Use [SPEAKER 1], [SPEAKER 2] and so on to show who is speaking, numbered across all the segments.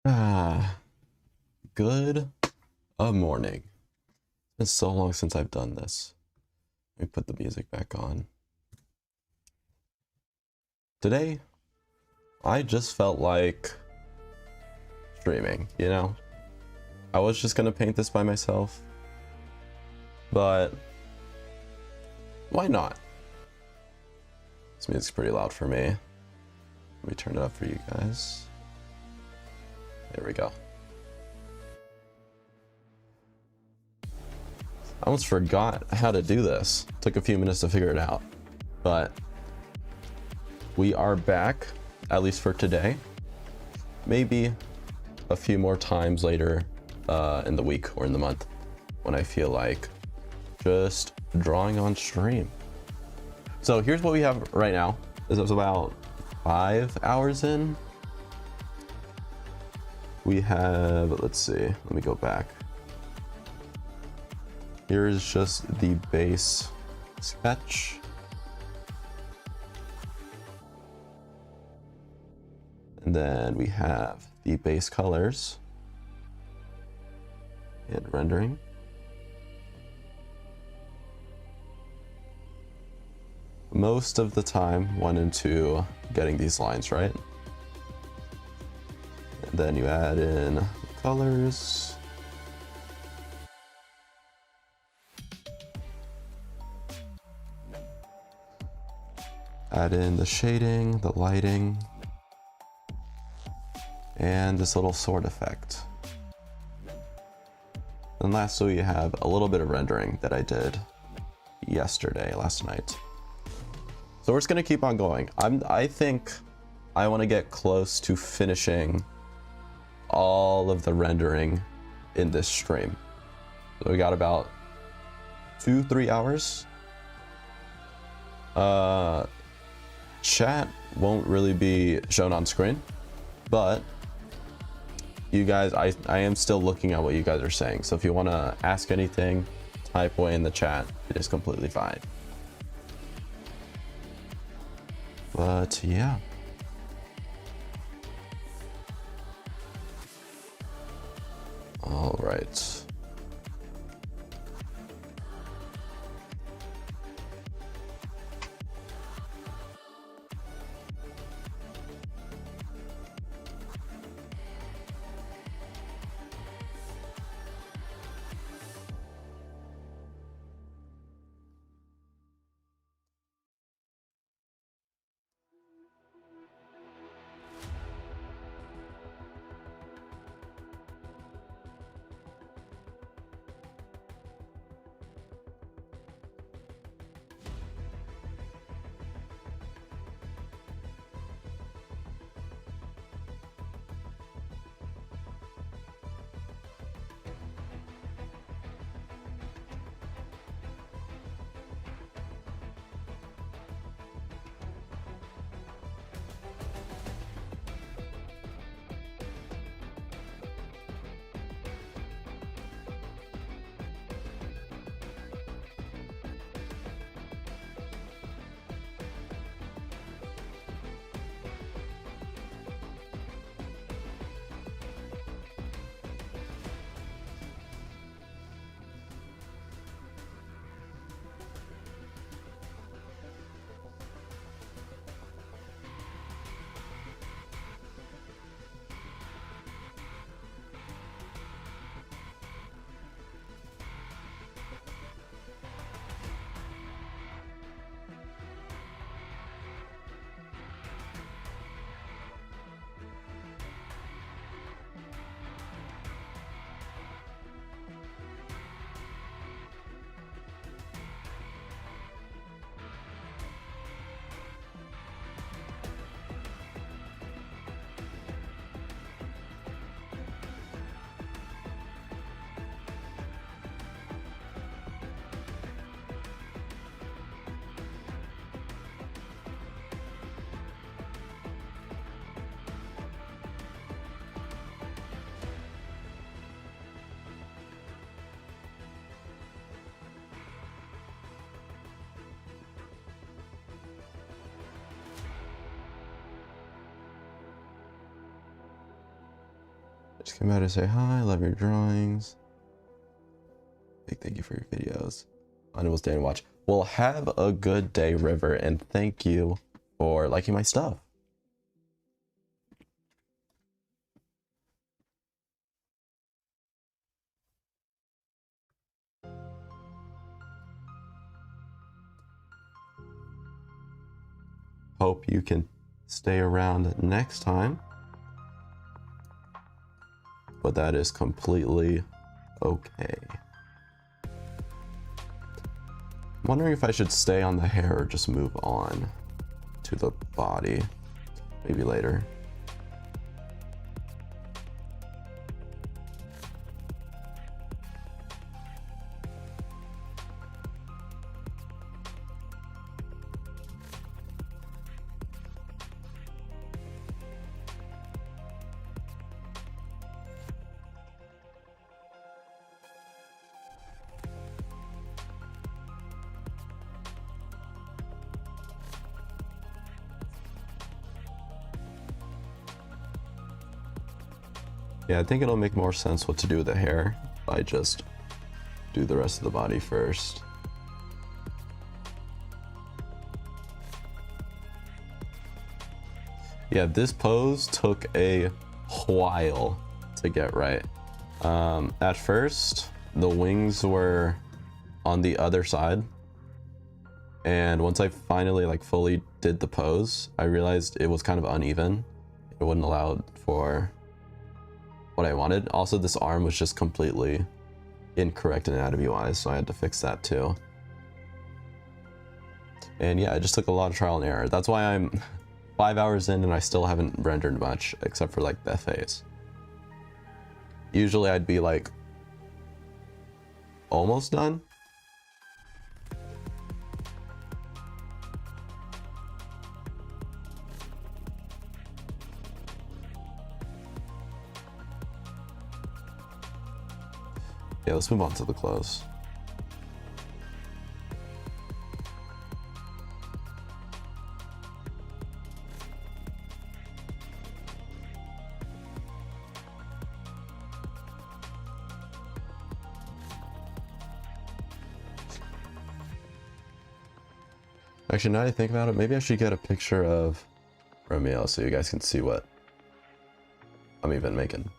[SPEAKER 1] Ah, good morning. It's been so long since I've done this. Let me put the music back on. Today, I just felt like streaming, you know? I was just gonna paint this by myself, but why not? This music's pretty loud for me. Let me turn it up for you guys. There we go. I almost forgot how to do this. Took a few minutes to figure it out, but we are back, at least for today. Maybe a few more times later in the week or in the month when I feel like just drawing on stream. So here's what we have right now. This is about 5 hours in. We have, let's see, let me go back. Here is just the base sketch. And then we have the base colors and rendering. Most of the time went into getting these lines right. And then you add in the colors. Add in the shading, the lighting, and this little sword effect. And lastly, you have a little bit of rendering that I did last night. So we're just gonna keep on going. I think I want to get close to finishing all of the rendering in this stream. So we got about 2-3 hours. Chat won't really be shown on screen, but you guys, I am still looking at what you guys are saying. So if you want to ask anything, type away in the chat. It is completely fine. But yeah. All right. Just came by to say hi, love your drawings. Big thank you for your videos. I will stay and watch. Well, have a good day, River, and thank you for liking my stuff. Hope you can stay around next time. But that is completely okay. I'm wondering if I should stay on the hair or just move on to the body. Maybe later. Yeah, I think it'll make more sense what to do with the hair if I just do the rest of the body first. Yeah, this pose took a while to get right. At first, the wings were on the other side. And once I finally like fully did the pose, I realized it was kind of uneven. It wouldn't allow for what I wanted. Also, this arm was just completely incorrect anatomy wise, so I had to fix that too. And yeah, it just took a lot of trial and error. That's why I'm 5 hours in and I still haven't rendered much except for like the face. Usually I'd be like almost done. Yeah, let's move on to the clothes. Actually, now that I think about it, maybe I should get a picture of Remielle so you guys can see what I'm even making.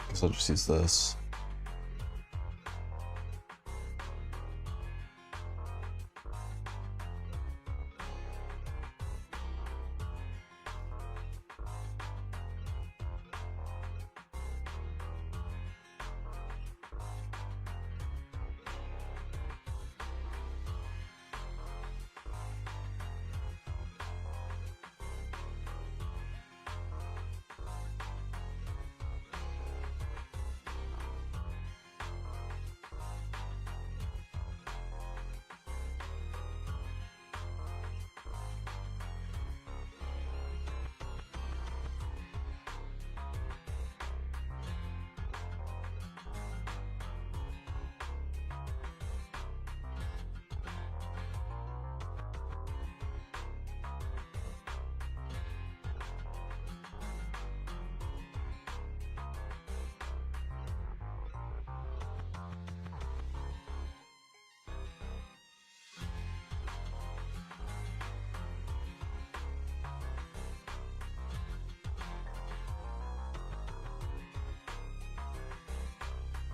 [SPEAKER 1] Guess I'll just use this.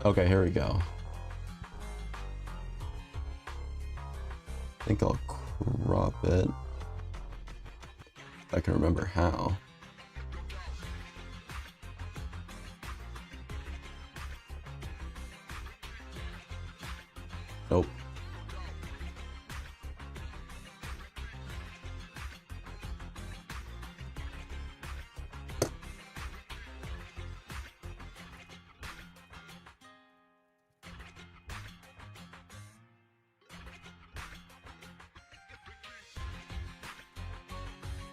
[SPEAKER 1] Okay, here we go. I think I'll crop it. If I can remember how. Nope.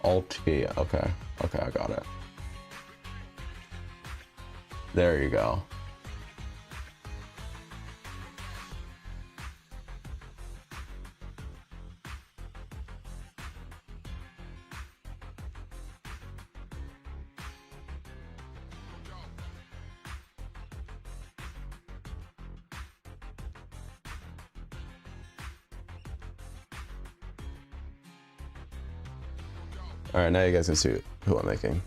[SPEAKER 1] Alt key. Okay. Okay, I got it. There you go. All right, now you guys can see who I'm making.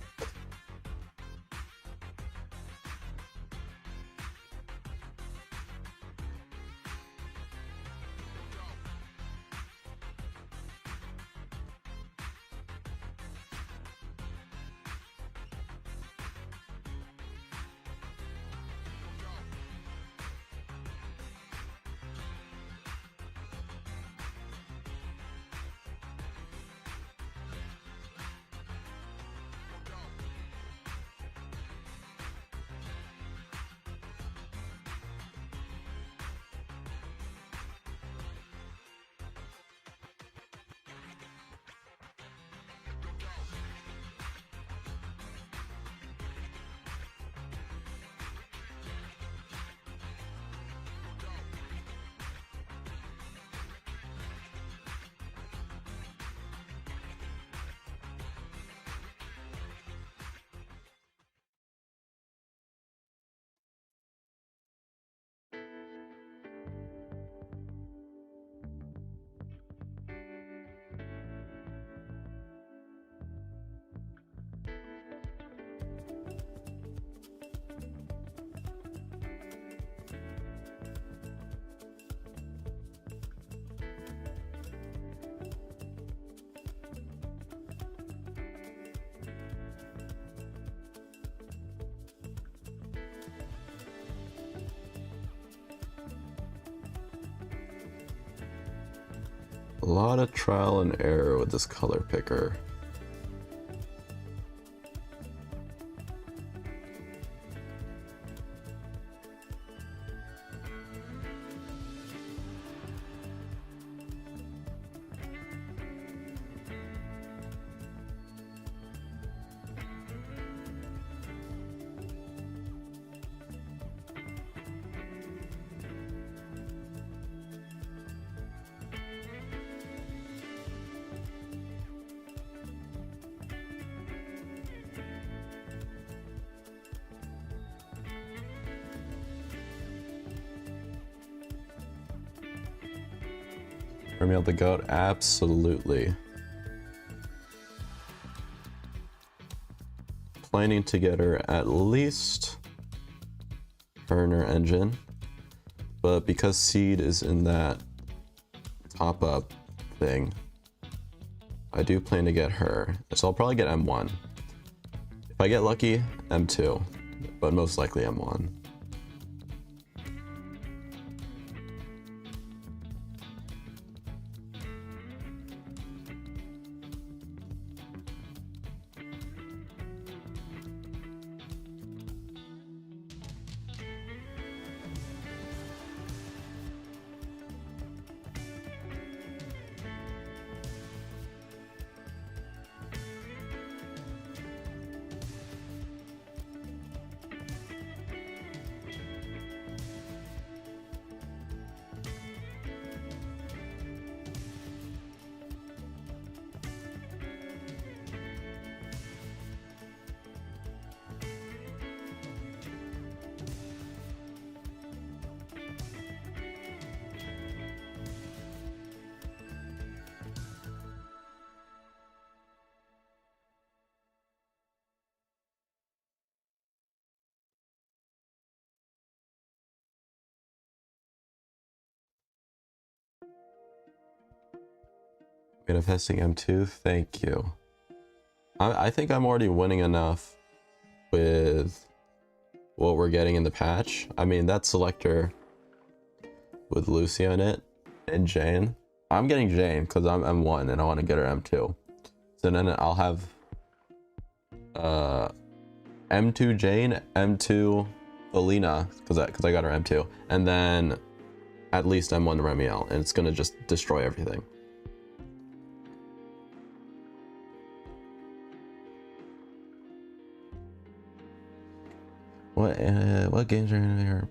[SPEAKER 1] A lot of trial and error with this color picker. Remielle the GOAT? Absolutely. Planning to get her at least burner engine, but because Seed is in that top up thing, I do plan to get her. So I'll probably get M1. If I get lucky, M2, but most likely M1. Manifesting M2, thank you. I think I'm already winning enough with what we're getting in the patch. I mean, that selector with Lucy in it and Jane. I'm getting Jane because I'm M1 and I want to get her M2. So then I'll have M2 Jane, M2 Alina because I got her M2, and then at least M1 Remielle, and it's gonna just destroy everything. What games are in here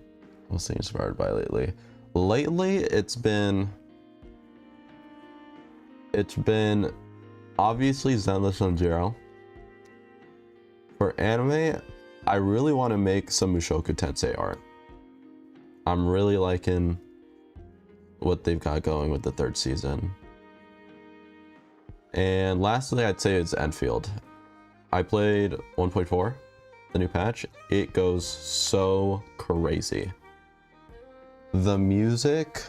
[SPEAKER 1] mostly inspired by lately? Lately, it's been obviously Zenless on Zero. For anime, I really want to make some Mushoku Tensei art. I'm really liking what they've got going with the 3rd season. And lastly, I'd say it's Enfield. I played 1.4, the new patch. It goes so crazy. The music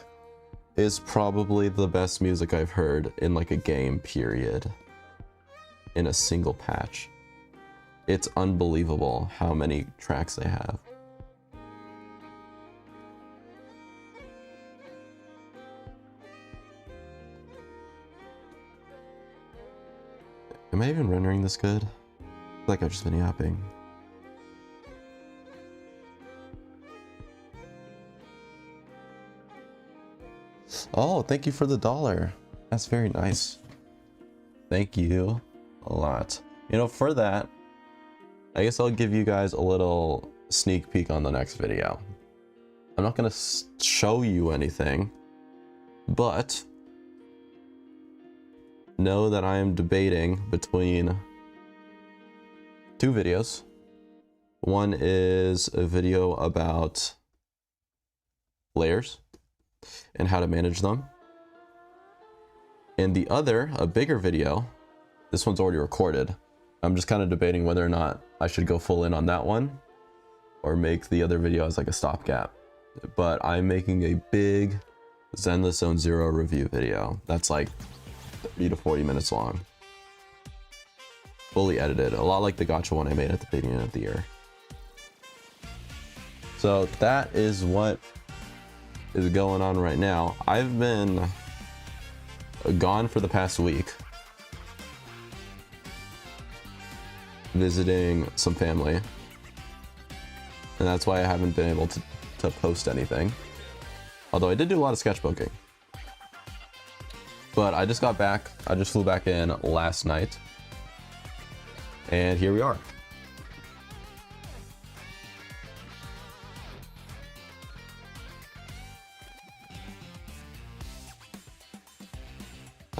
[SPEAKER 1] is probably the best music I've heard in like a game period in a single patch. It's unbelievable how many tracks they have. Am I even rendering this good? I feel like I've just been yapping. Oh, thank you for the $1. That's very nice. Thank you a lot. You know, for that, I guess I'll give you guys a little sneak peek on the next video. I'm not gonna show you anything, but know that I am debating between 2 videos. One is a video about layers and how to manage them. And the other, a bigger video, this one's already recorded. I'm just kind of debating whether or not I should go full in on that one or make the other video as like a stopgap. But I'm making a big Zenless Zone Zero review video. That's like 30 to 40 minutes long. Fully edited, a lot like the gacha one I made at the beginning of the year. So that is what is going on right now. I've been gone for the past week, visiting some family, and that's why I haven't been able to post anything. Although I did do a lot of sketchbooking. But I just got back, I just flew back in last night, and here we are.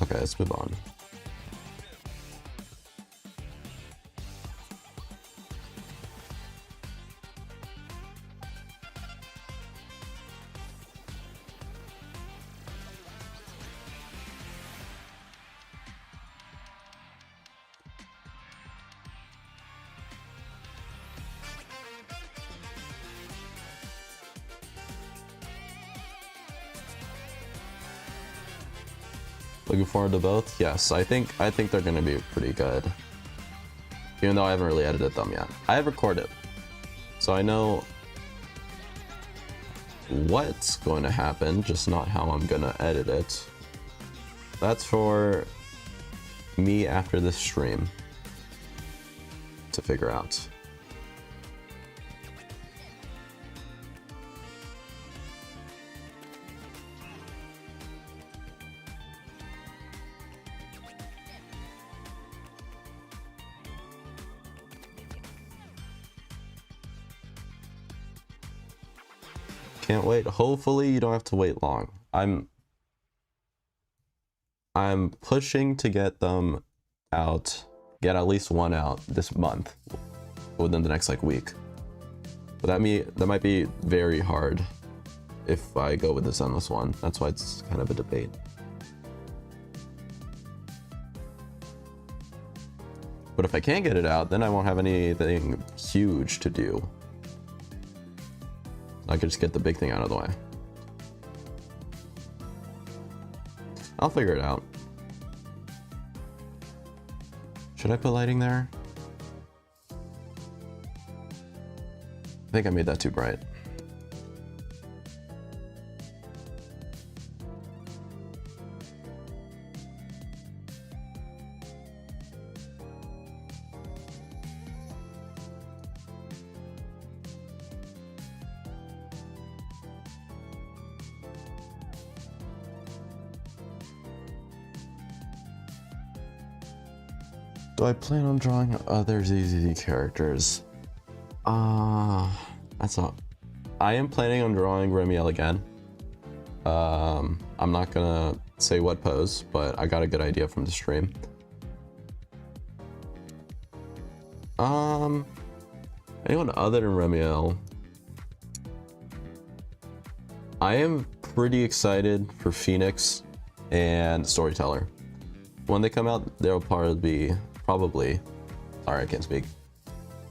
[SPEAKER 1] Okay, let's move on. Looking forward to both? Yes, I think they're gonna be pretty good. Even though I haven't really edited them yet. I have recorded, so I know what's going to happen, just not how I'm gonna edit it. That's for me after this stream to figure out. Can't wait. Hopefully you don't have to wait long. I'm pushing to get them out, get at least one out this month within the next like week. But that might be very hard if I go with this endless one. That's why it's kind of a debate. But if I can't get it out, then I won't have anything huge to do. I could just get the big thing out of the way. I'll figure it out. Should I put lighting there? I think I made that too bright. Do I plan on drawing other ZZZ characters? That's all. I am planning on drawing Remielle again. I'm not gonna say what pose, but I got a good idea from the stream. Anyone other than Remielle? I am pretty excited for Phoenix and Storyteller. When they come out, they'll probably, sorry, I can't speak,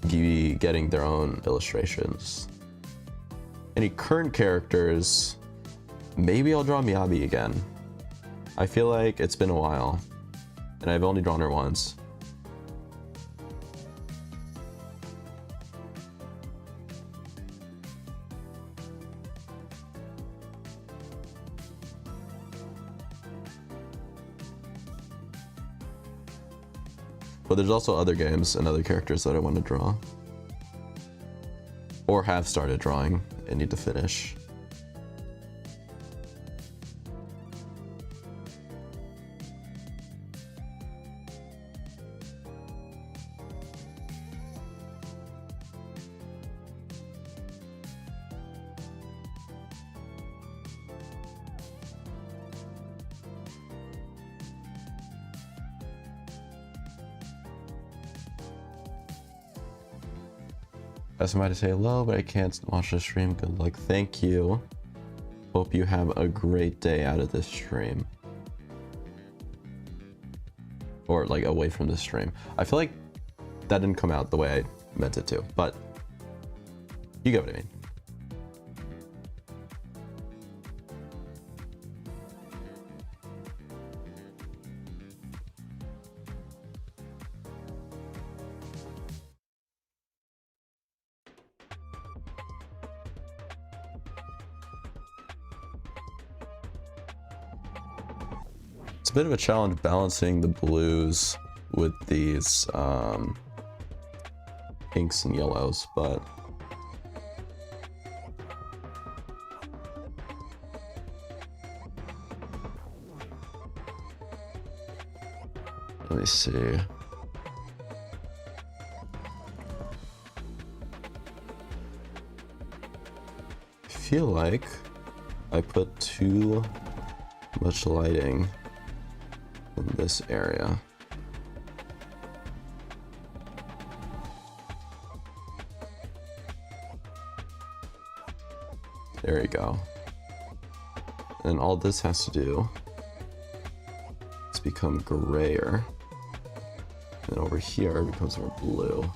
[SPEAKER 1] be getting their own illustrations. Any current characters, maybe I'll draw Miyabi again. I feel like it's been a while, and I've only drawn her once. But there's also other games and other characters that I want to draw. Or have started drawing and need to finish. I somebody to say hello, but I can't watch the stream. Good luck. Thank you. Hope you have a great day out of this stream. Or like away from the stream. I feel like that didn't come out the way I meant it to, but you get what I mean. It's a bit of a challenge balancing the blues with these pinks and yellows, but let me see. I feel like I put too much lighting in this area. There you go. And all this has to do is become grayer. And over here it becomes more blue.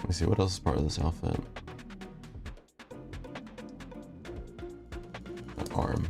[SPEAKER 1] Let me see what else is part of this outfit. That arm.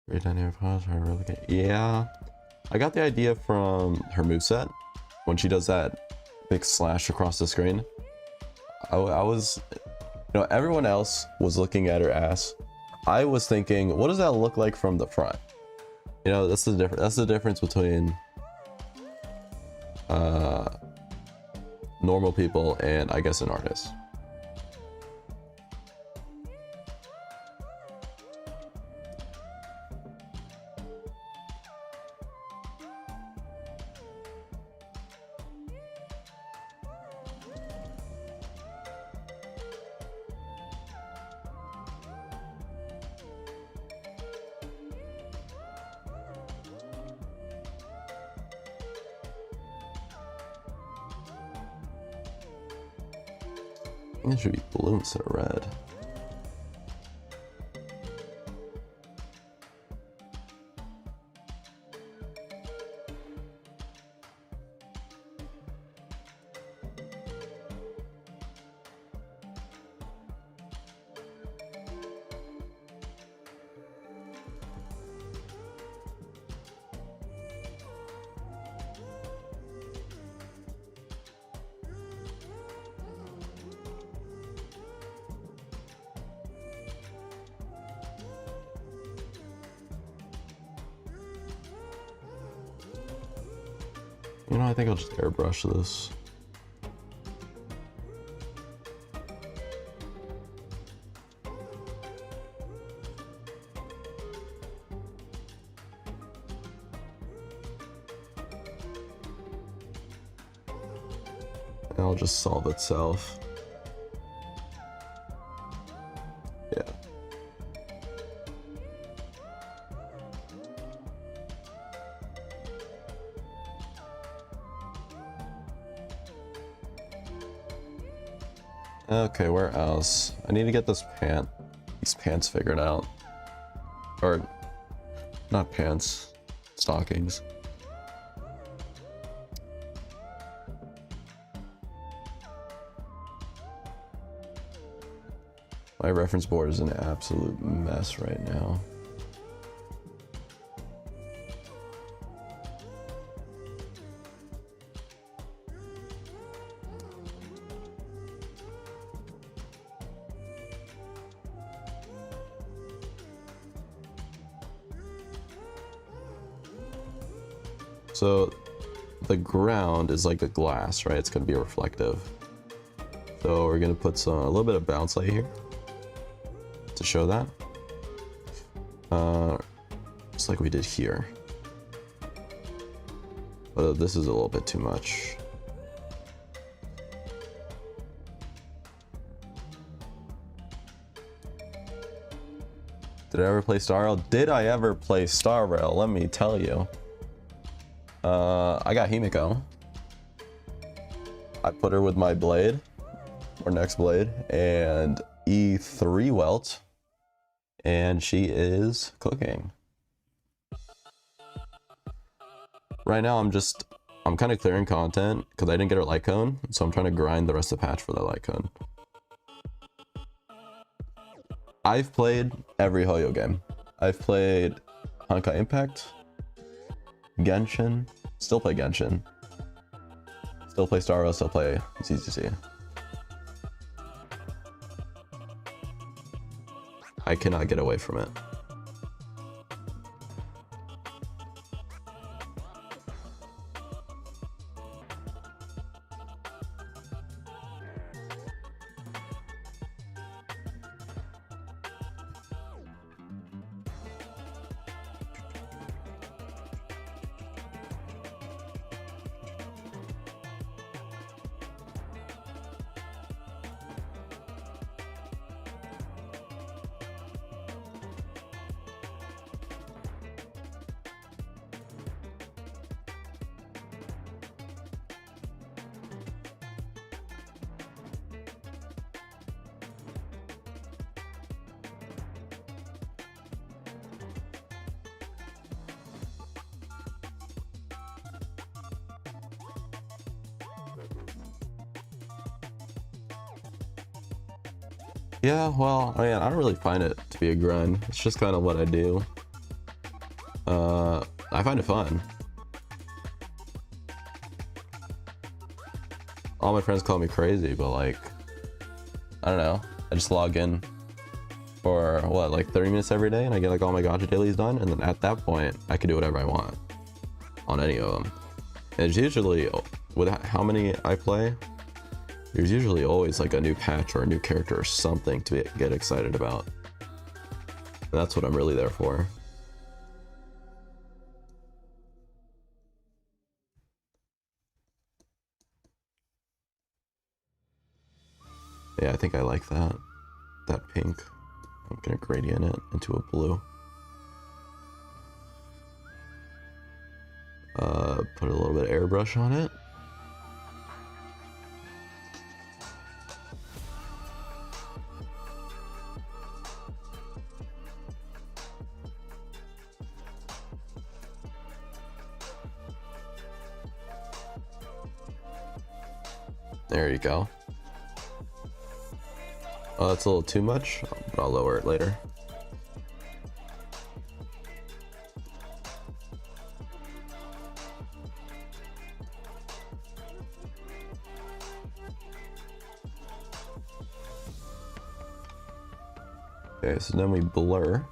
[SPEAKER 1] Right down here, really good. Yeah, I got the idea from her moveset when she does that big slash across the screen. I was, you know, everyone else was looking at her ass. I was thinking, what does that look like from the front? You know, that's the difference. That's the difference between normal people and I guess an artist. It should be blue instead of red. You know, I think I'll just airbrush this. And it'll just solve itself. Yeah. Okay, where else? I need to get these pants figured out. Or, not pants, stockings. My reference board is an absolute mess right now. So the ground is like a glass, right? It's gonna be reflective. So we're gonna put a little bit of bounce light here to show that. Just like we did here. But this is a little bit too much. Did I ever play Star Rail? Did I ever play Star Rail? Let me tell you. I got Himiko. I put her with my blade, or next blade, and E3 welt, and she is cooking. Right now I'm kind of clearing content because I didn't get her light cone, so I'm trying to grind the rest of the patch for that light cone. I've played every Hoyo game. I've played Honkai Impact, Genshin, still play Genshin, still play Star Rail, still play ZZC. I cannot get away from it. Yeah, well, I mean, I don't really find it to be a grind. It's just kind of what I do. I find it fun. All my friends call me crazy, but like, I don't know. I just log in for what, like 30 minutes every day, and I get like all my gacha dailies done, and then at that point, I can do whatever I want on any of them. And it's usually, with how many I play, there's usually always like a new patch or a new character or something to get excited about. And that's what I'm really there for. Yeah, I think I like that. That pink. I'm gonna gradient it into a blue. Put a little bit of airbrush on it. There you go. Oh, that's a little too much, but I'll lower it later. Okay, so then we blur.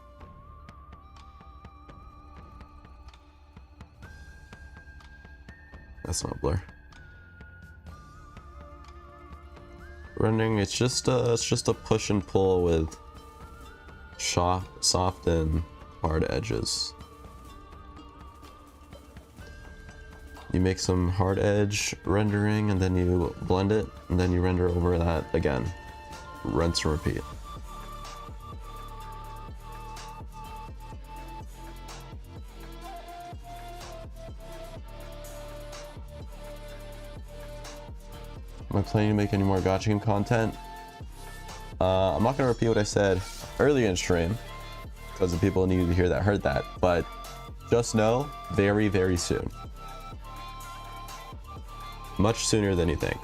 [SPEAKER 1] That's not blur. Rendering, it's just a push and pull with soft and hard edges. You make some hard edge rendering and then you blend it and then you render over that again. Rinse and repeat. Am I planning to make any more gacha game content? I'm not gonna repeat what I said earlier in stream because the people needed to hear that heard that, but just know very, very soon. Much sooner than you think.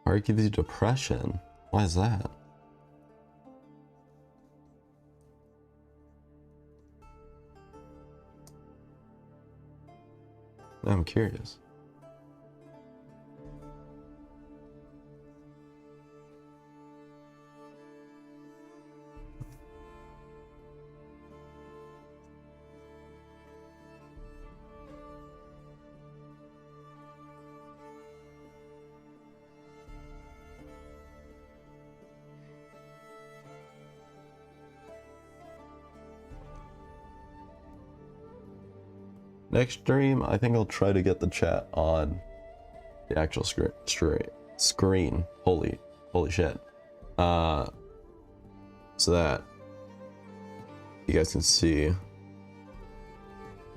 [SPEAKER 1] Art gives you depression. Why is that? I'm curious. Next stream, I think I'll try to get the chat on the actual screen. Holy shit. So that you guys can see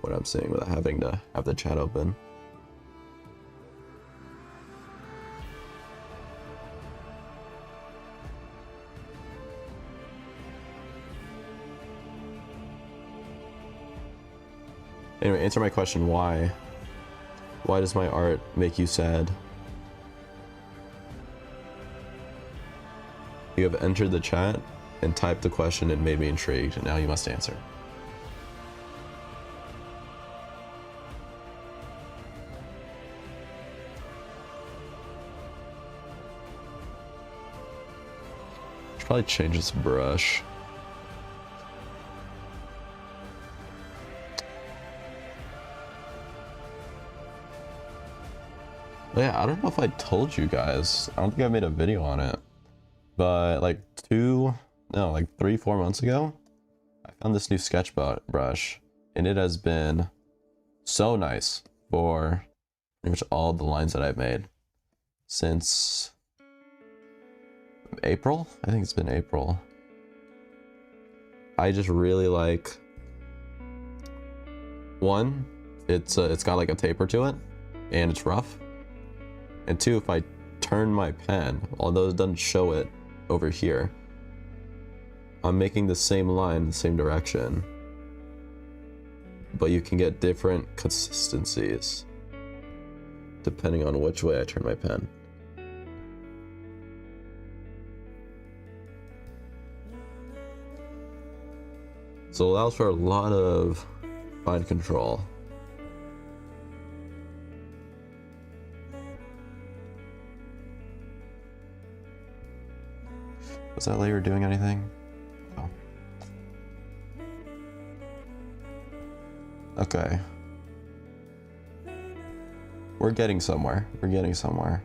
[SPEAKER 1] what I'm saying without having to have the chat open. Anyway, answer my question, why? Why does my art make you sad? You have entered the chat and typed the question and made me intrigued, and now you must answer. Should probably change this brush. Yeah, I don't know if I told you guys. I don't think I made a video on it. But like 3-4 months ago, I found this new sketch brush. And it has been so nice for pretty much all the lines that I've made since April. I think it's been April. I just really like, one, it's got like a taper to it and it's rough. And two, if I turn my pen, although it doesn't show it over here, I'm making the same line in the same direction, but you can get different consistencies depending on which way I turn my pen. So it allows for a lot of fine control. Was that layer doing anything? Oh. Okay. We're getting somewhere. We're getting somewhere.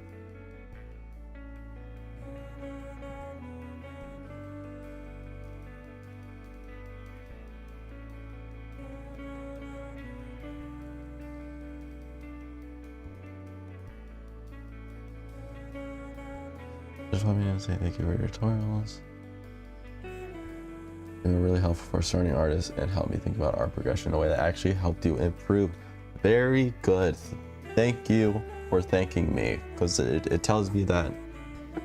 [SPEAKER 1] Just want me to say thank you for your tutorials. They were really helpful for starting artists and helped me think about art progression in a way that actually helped you improve. Very good. Thank you for thanking me, because it tells me that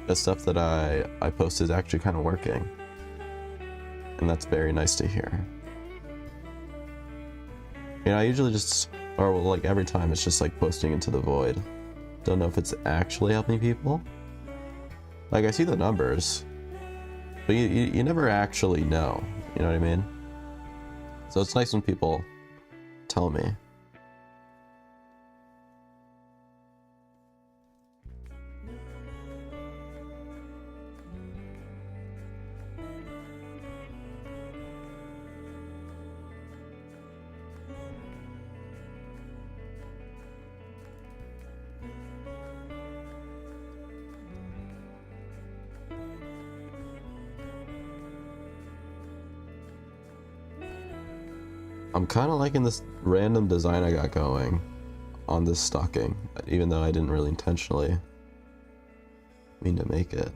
[SPEAKER 1] the stuff that I post is actually kind of working. And that's very nice to hear. You know, I usually just, or like every time, it's just like posting into the void. Don't know if it's actually helping people. Like, I see the numbers, but you never actually know, you know what I mean? So it's nice when people tell me. I'm kind of liking this random design I got going on this stocking, even though I didn't really intentionally mean to make it.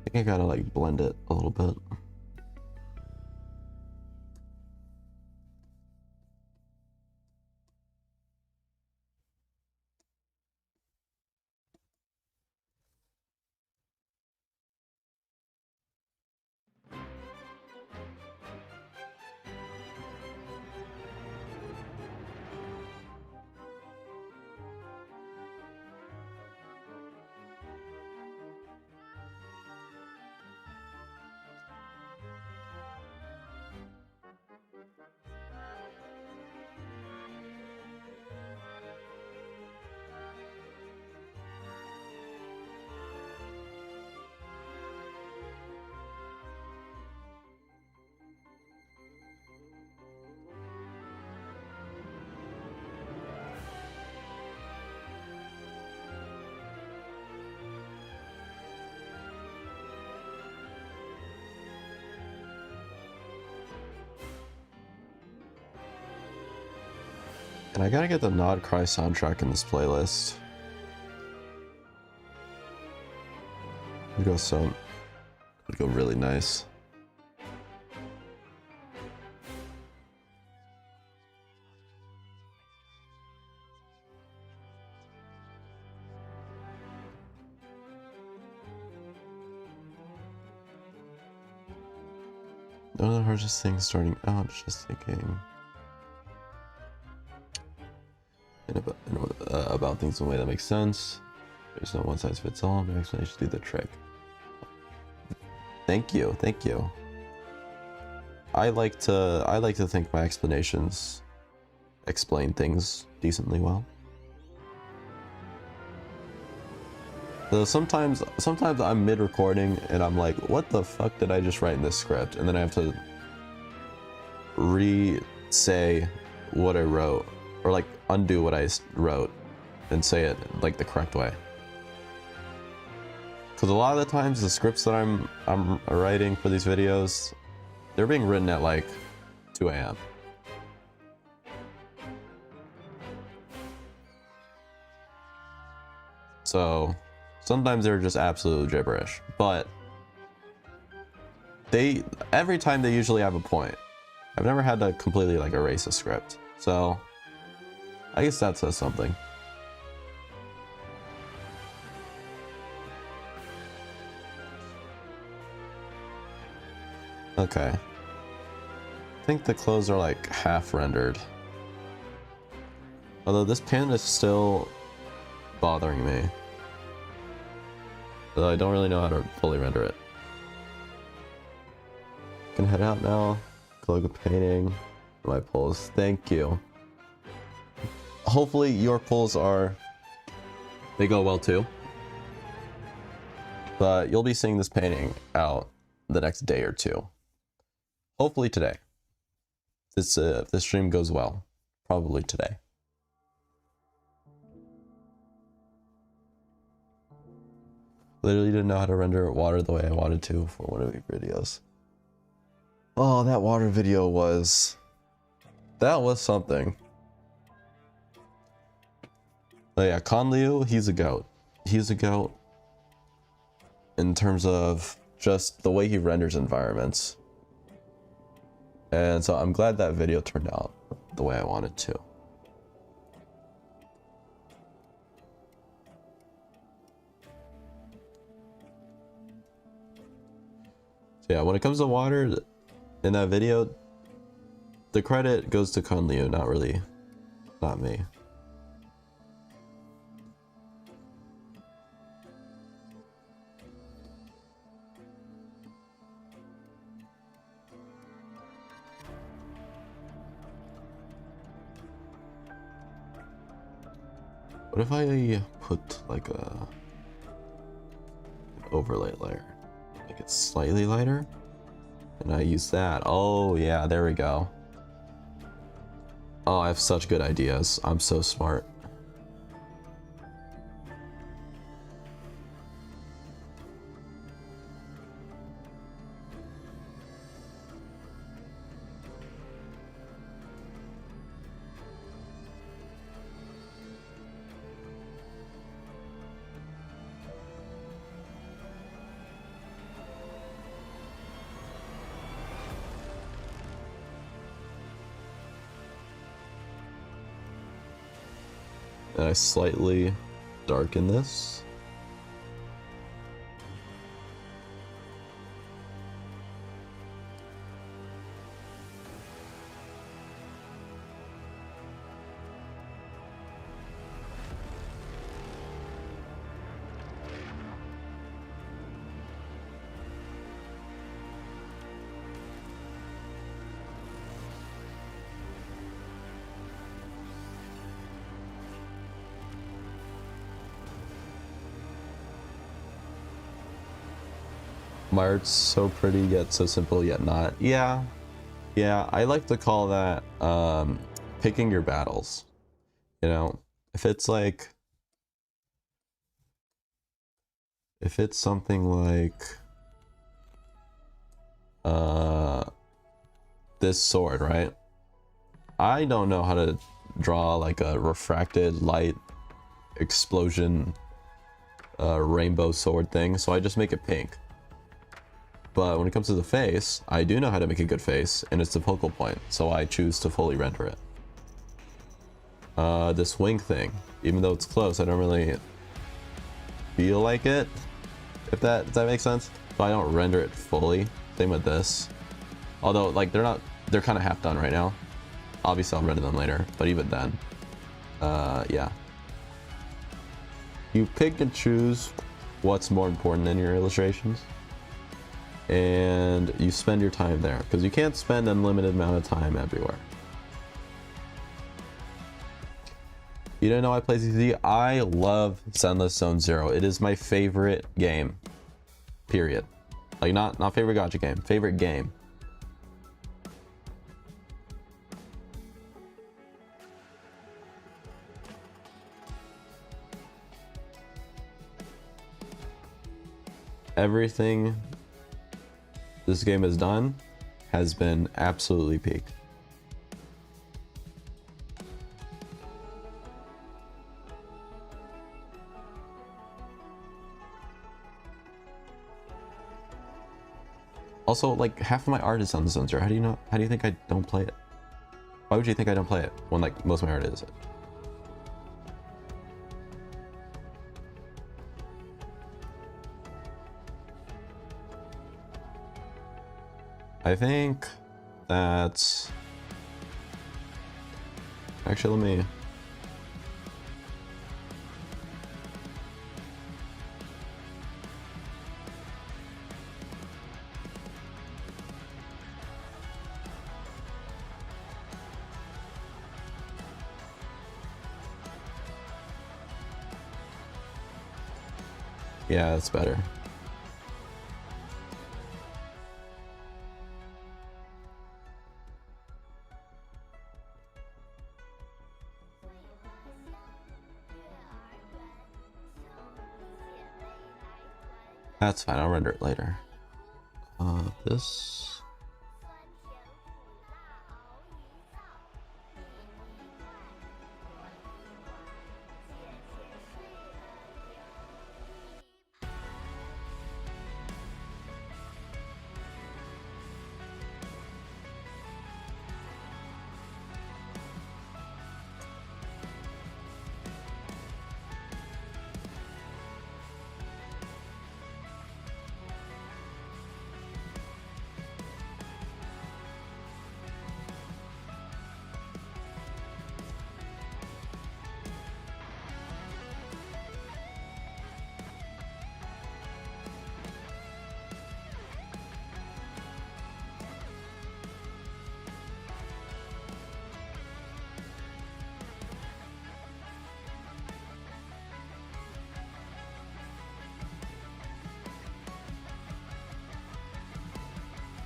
[SPEAKER 1] I think I gotta like blend it a little bit. And I gotta get the Nod Cry soundtrack in this playlist. It'd go really nice. One of the hardest things starting out is just thinking about things in a way that makes sense. There's no one size fits all, but explanations do the trick. Thank you, thank you. I like to think my explanations explain things decently well. So sometimes I'm mid-recording and I'm like, what the fuck did I just write in this script? And then I have to re-say what I wrote, or like undo what I wrote and say it like the correct way. Because a lot of the times the scripts that I'm writing for these videos, they're being written at like 2 a.m. So sometimes they're just absolute gibberish, but every time they usually have a point. I've never had to completely like erase a script, so I guess that says something. Okay. I think the clothes are like half rendered. Although this pin is still bothering me. Though I don't really know how to fully render it. Can head out now. Go look at painting. My pulls. Thank you. Hopefully your pulls they go well too. But you'll be seeing this painting out the next day or two. Hopefully today. If this stream goes well, probably today. Literally didn't know how to render water the way I wanted to for one of your videos. Oh, that water video that was something. But yeah, Conliu, he's a goat. He's a goat in terms of just the way he renders environments. And so I'm glad that video turned out the way I wanted to. So yeah, when it comes to water in that video, the credit goes to Conliu, not me. What if I put like an overlay layer, make it slightly lighter, and I use that? Oh yeah, there we go. Oh, I have such good ideas. I'm so smart. And I slightly darken this. My art's so pretty yet so simple yet not. Yeah, I like to call that picking your battles. You know, if it's something like this sword, right? I don't know how to draw like a refracted light explosion rainbow sword thing, so I just make it pink. But when it comes to the face, I do know how to make a good face, and it's the focal point, so I choose to fully render it. This wing thing, even though it's close, I don't really feel like it, if that makes sense. So I don't render it fully. Same with this. Although, like, they're kind of half done right now. Obviously, I'll render them later, but even then, yeah. You pick and choose what's more important in your illustrations, and you spend your time there, because you can't spend an unlimited amount of time everywhere. You didn't know I play ZZ? I love Zenless Zone Zero. It is my favorite game, period. Like, not favorite gacha game, favorite game. Everything this game has done has been absolutely peak. Also, like, half of my art is on the Zone Zero. How do you think I don't play it? Why would you think I don't play it when, like, most of my art is it? I think that's actually, let me yeah, that's better. That's fine, I'll render it later. This.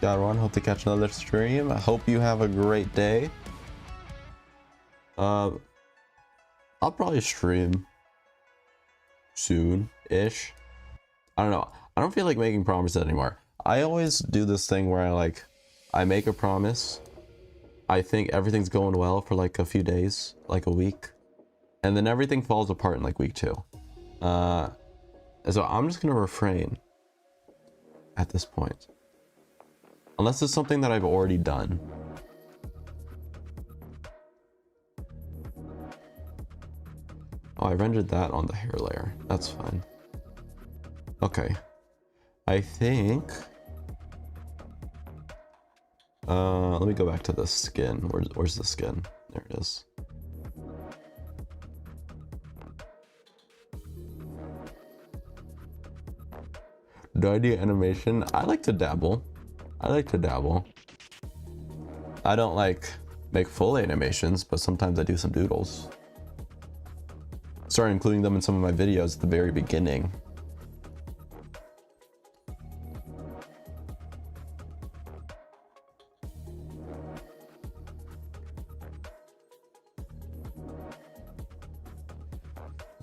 [SPEAKER 1] Got one. Hope to catch another stream. I hope you have a great day. I'll probably stream soon-ish. I don't know. I don't feel like making promises anymore. I always do this thing where I make a promise. I think everything's going well for like a few days, like a week, and then everything falls apart in like week 2. So I'm just gonna refrain at this point, unless it's something that I've already done. Oh, I rendered that on the hair layer. That's fine. Okay. I think... let me go back to the skin. Where's the skin? There it is. Do I do animation? I like to dabble. I don't like make full animations, but sometimes I do some doodles. Started including them in some of my videos at the very beginning.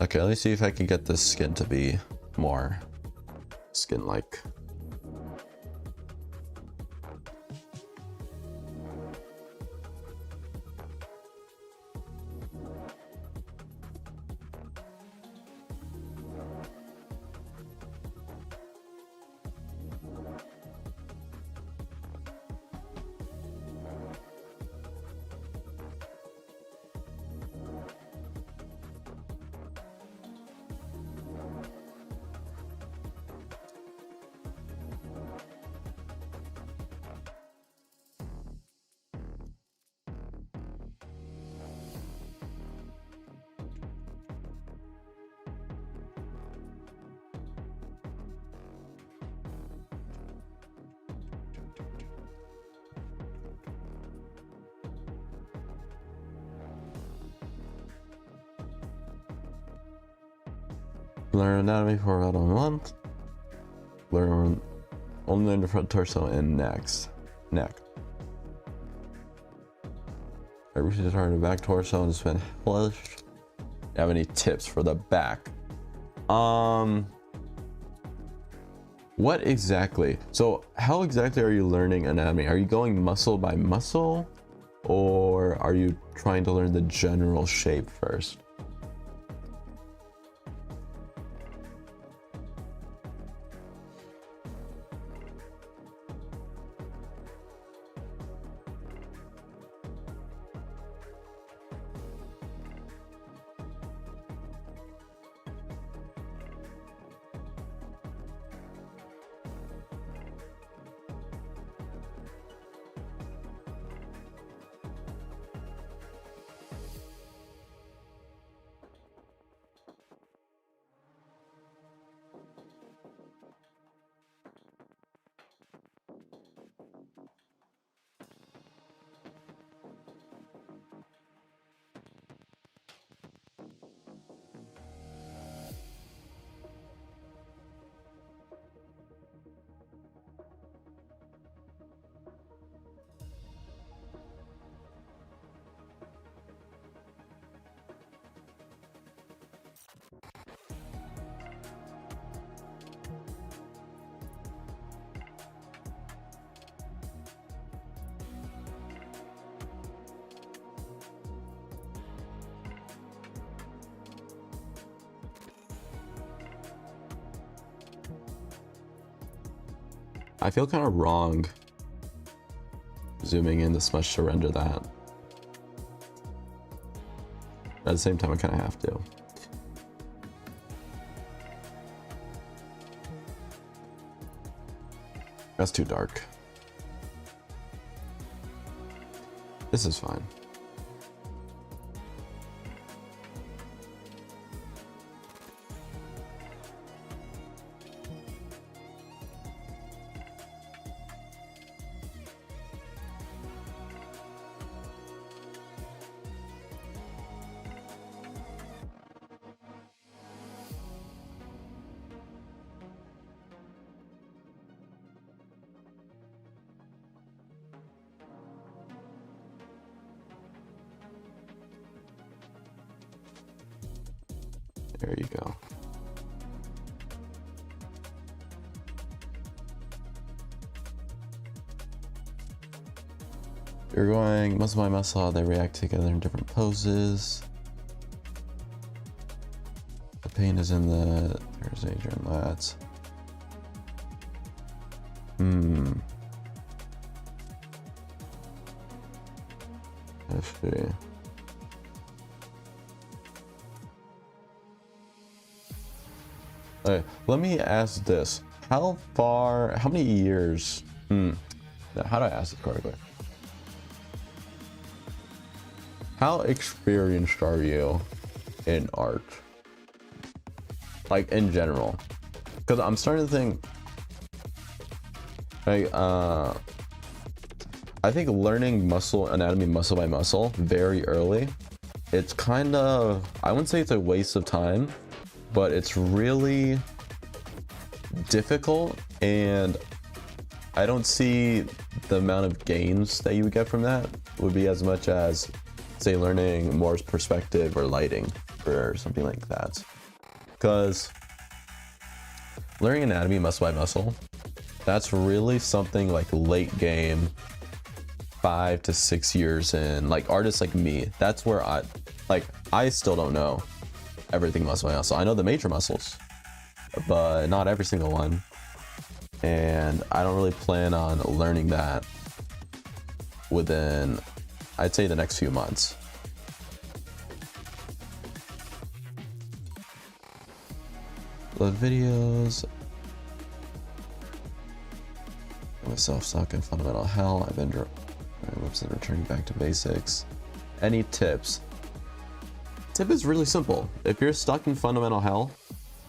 [SPEAKER 1] Okay, let me see if I can get this skin to be more skin-like. Learn anatomy for about a month. Learn only the front torso and neck. I recently started the back torso and spent hellish. Do you have any tips for the back? What exactly? So how exactly are you learning anatomy? Are you going muscle by muscle, or are you trying to learn the general shape first? I feel kind of wrong zooming in this much to render that. But at the same time, I kind of have to. That's too dark. This is fine. There you go. You're going muscle by muscle, how they react together in different poses. The pain is in the there's major and lats. Let's see. Okay, let me ask this. How many years? How do I ask this correctly? How experienced are you in art? Like in general? Because I'm starting to think, like, I think learning muscle anatomy muscle by muscle very early, it's kind of, I wouldn't say it's a waste of time, but it's really difficult, and I don't see the amount of gains that you would get from that would be as much as, say, learning more perspective or lighting or something like that. Because learning anatomy muscle by muscle, that's really something like late game, 5 to 6 years in. Like artists like me, that's where I still don't know everything muscle by muscle. I know the major muscles, but not every single one. And I don't really plan on learning that within, I'd say, the next few months. Load videos. Myself stuck in fundamental hell. I've been my lips and returning back to basics. Any tips? Tip is really simple. If you're stuck in fundamental hell,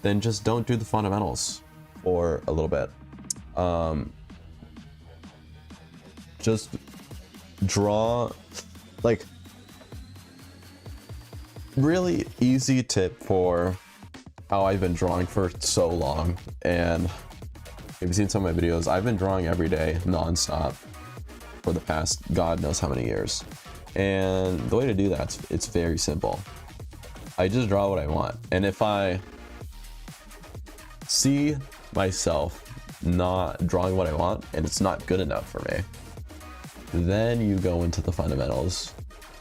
[SPEAKER 1] then just don't do the fundamentals for a little bit. Just draw, like, really easy tip for how I've been drawing for so long. And if you've seen some of my videos, I've been drawing every day non-stop for the past God knows how many years. And the way to do that, it's very simple. I just draw what I want. And if I see myself not drawing what I want and it's not good enough for me, then you go into the fundamentals.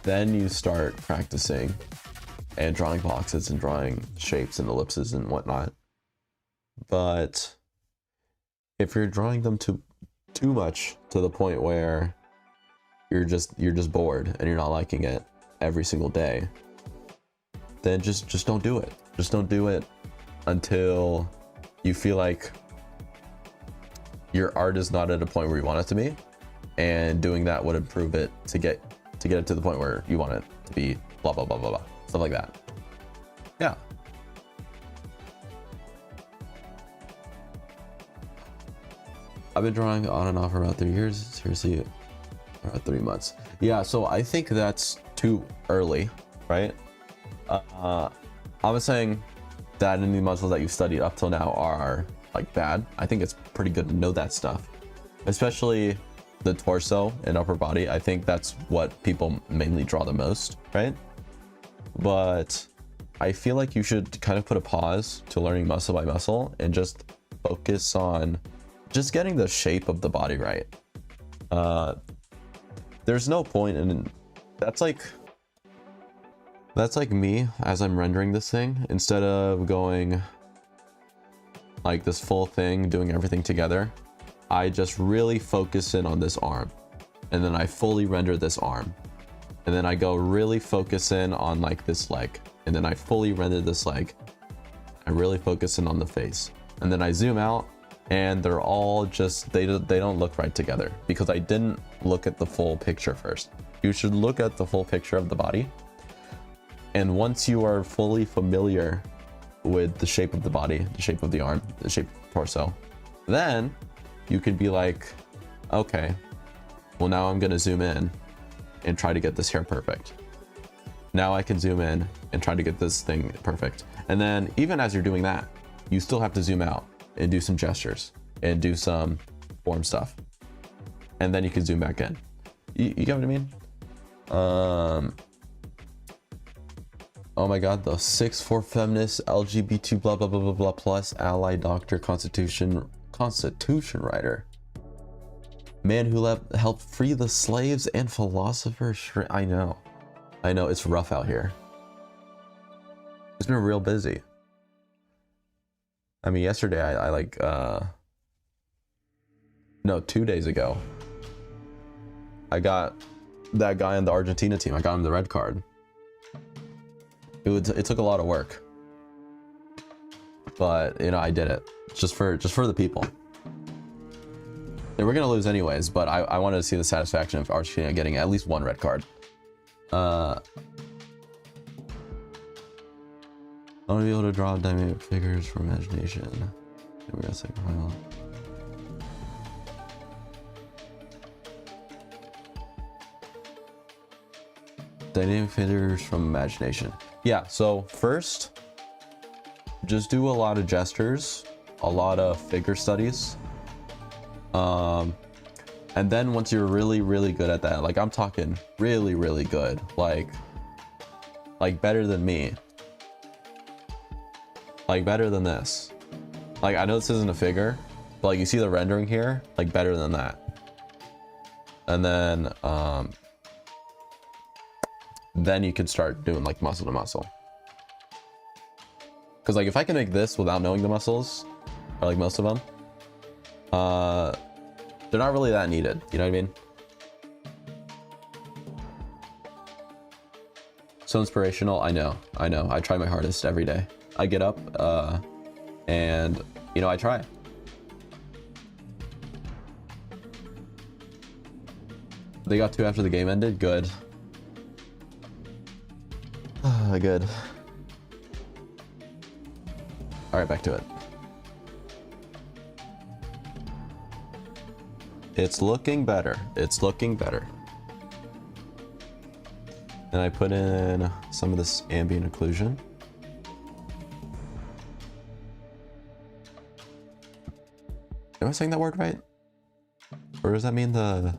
[SPEAKER 1] Then you start practicing and drawing boxes and drawing shapes and ellipses and whatnot. But if you're drawing them too much to the point where you're just bored and you're not liking it every single day, then just don't do it. Just don't do it until you feel like your art is not at a point where you want it to be, and doing that would improve it to get it to the point where you want it to be, blah blah blah blah blah, stuff like that. Yeah. I've been drawing on and off for about 3 years. Seriously, about 3 months. Yeah, so I think that's too early, right? I was saying that any muscles that you've studied up till now are like bad. I think it's pretty good to know that stuff, especially the torso and upper body. I think that's what people mainly draw the most, right? But I feel like you should kind of put a pause to learning muscle by muscle and just focus on just getting the shape of the body right. There's no point in, that's like me as I'm rendering this thing. Instead of going like this full thing, doing everything together, I just really focus in on this arm, and then I fully render this arm, and then I go really focus in on like this leg, and then I fully render this leg. I really focus in on the face, and then I zoom out, and they're all just, they don't look right together because I didn't look at the full picture first. You should look at the full picture of the body, and once you are fully familiar with the shape of the body, the shape of the arm, the shape of the torso, then you could be like, okay, well, now I'm gonna zoom in and try to get this hair perfect. Now I can zoom in and try to get this thing perfect. And then even as you're doing that, you still have to zoom out and do some gestures and do some form stuff. And then you can zoom back in. You get what I mean? Oh Oh my god, the 6'4" feminist LGBT blah blah blah blah blah plus ally doctor constitution writer. Man who helped free the slaves and philosopher. I know, it's rough out here. It's been real busy. I mean, yesterday I like no, 2 days ago I got that guy on the Argentina team. I got him the red card. It took a lot of work, but you know, I did it just for the people. And we're gonna lose anyways, but I wanted to see the satisfaction of Argentina getting at least one red card. I want to be able to draw dynamic figures from imagination. We're gonna second file. Dynamic figures from imagination. Yeah, so first, just do a lot of gestures, a lot of figure studies. And then once you're really, really good at that, like I'm talking really, really good, like better than me, like better than this. Like I know this isn't a figure, but like you see the rendering here, like better than that. And then you can start doing like muscle to muscle. Because like if I can make this without knowing the muscles, or like most of them, they're not really that needed. You know what I mean? So inspirational. I know. I try my hardest every day. I get up and you know, I try. They got 2 after the game ended. Good. Good. All right, back to it. It's looking better. It's looking better. And I put in some of this ambient occlusion. Am I saying that word right? Or does that mean I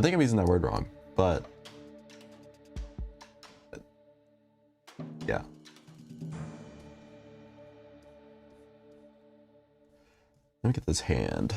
[SPEAKER 1] think I'm using that word wrong, but yeah. Let me get this hand.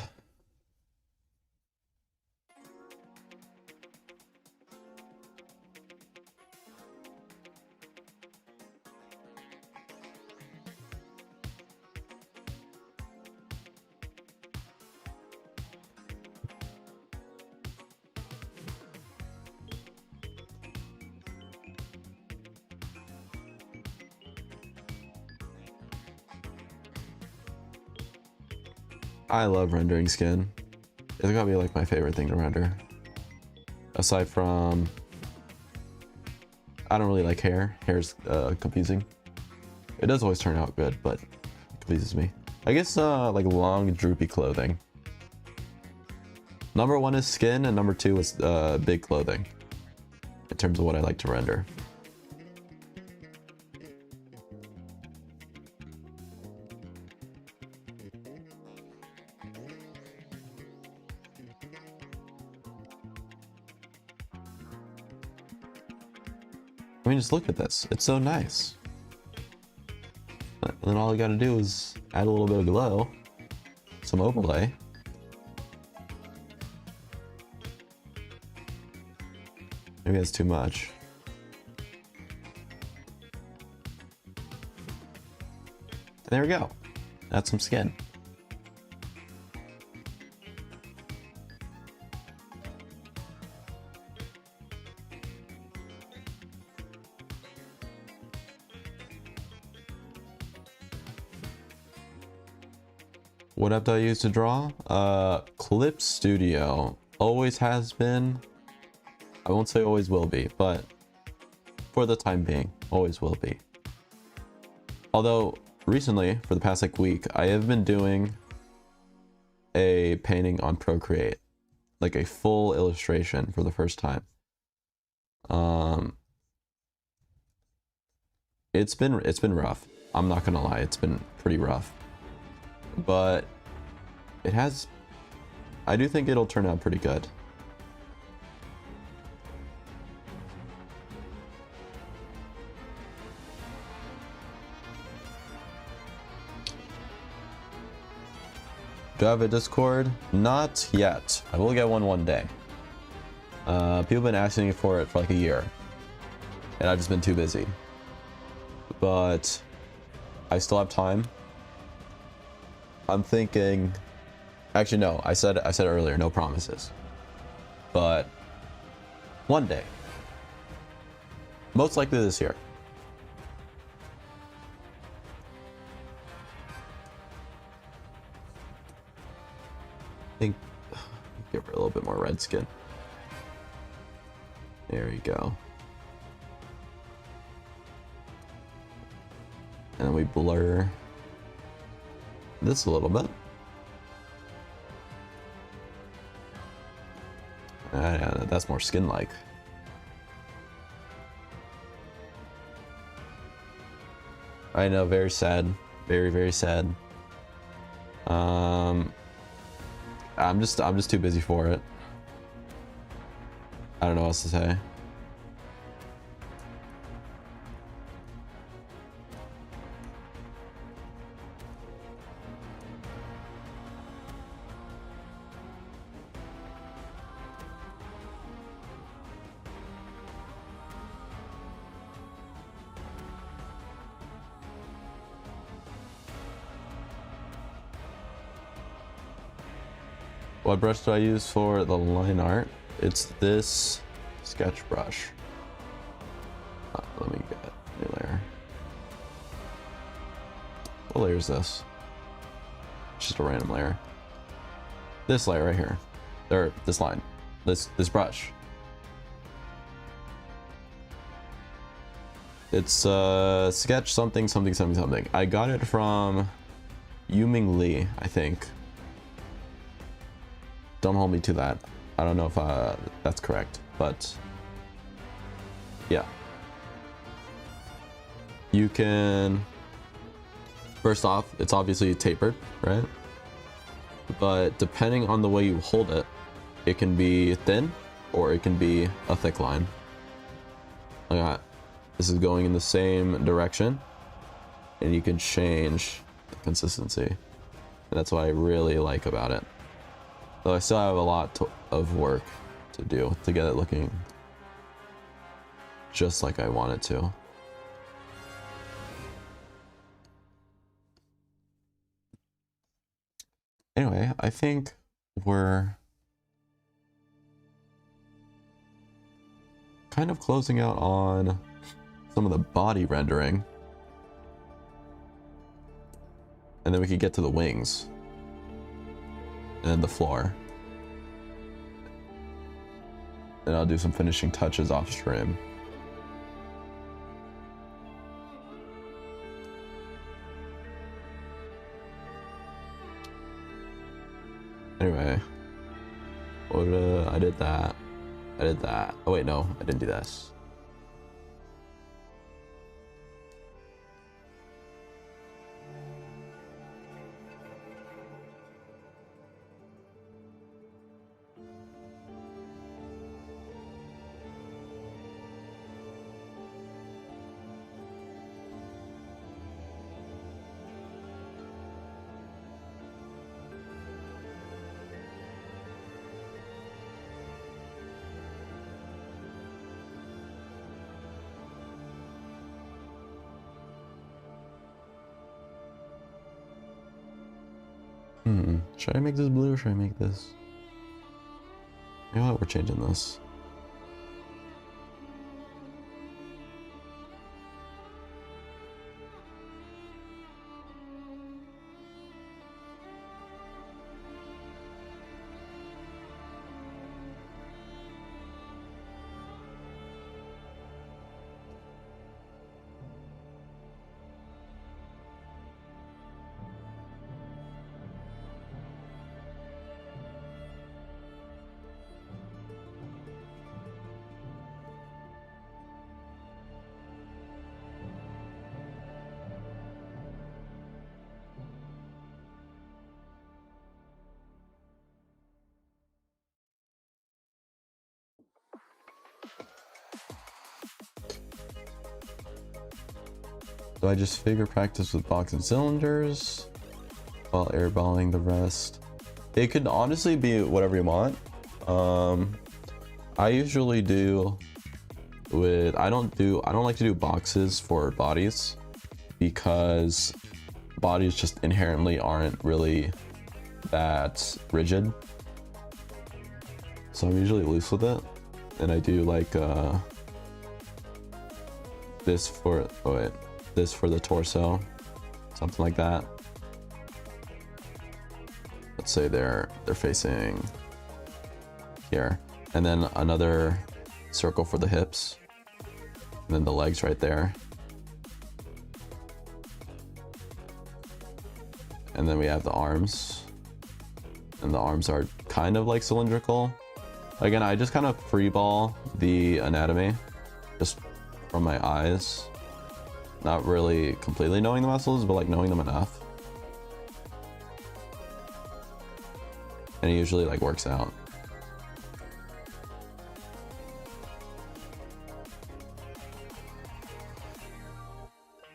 [SPEAKER 1] I love rendering skin. It's gotta be like my favorite thing to render. Aside from, I don't really like hair. Hair's confusing. It does always turn out good, but it confuses me. I guess like long droopy clothing. Number 1 is skin, and number 2 is big clothing. In terms of what I like to render. I mean, just look at this. It's so nice. And then all you gotta do is add a little bit of glow, some overlay. Maybe that's too much. And there we go. Add some skin. What app do I use to draw? Clip Studio. Always has been. I won't say always will be, but for the time being, always will be. Although recently, for the past like week, I have been doing a painting on Procreate, like a full illustration for the first time. It's been rough. I'm not gonna lie, it's been pretty rough. But I do think it'll turn out pretty good. Do I have a Discord? Not yet. I will get one day. People have been asking me for it for like a year, and I've just been too busy. But I still have time. I'm thinking. Actually, no. I said earlier, no promises. But one day, most likely this year. I think give her a little bit more red skin. There you go. And then we blur this a little bit. That's more skin-like. I know, very sad. Very, very sad. I'm just too busy for it. I don't know what else to say. What brush do I use for the line art? It's this sketch brush. Let me get a new layer. What layer is this? It's just a random layer. This layer right here. Or this line. This brush. It's sketch something. I got it from Yuming Lee, I think. Don't hold me to that. I don't know if that's correct, but yeah. You can, first off, it's obviously tapered, right? But depending on the way you hold it, it can be thin or it can be a thick line. Like that. This is going in the same direction, and you can change the consistency. And that's what I really like about it. Though I still have a lot of work to do to get it looking just like I want it to. Anyway, I think we're kind of closing out on some of the body rendering. And then we could get to the wings. And the floor. And I'll do some finishing touches off stream. Anyway, what I did that. Oh wait, no, I didn't do this. Should I make this blue or should I make this? You know what? We're changing this. So I just figure practice with box and cylinders while airballing the rest. It could honestly be whatever you want. I usually do with, I don't like to do boxes for bodies because bodies just inherently aren't really that rigid. So I'm usually loose with it. And I do like this for, oh wait, this for the torso, something like that. Let's say they're facing here, and then another circle for the hips, and then the legs right there, and then we have the arms, and the arms are kind of like cylindrical. Again, I just kind of freeball the anatomy just from my eyes, not really completely knowing the muscles, but like knowing them enough, and it usually like works out.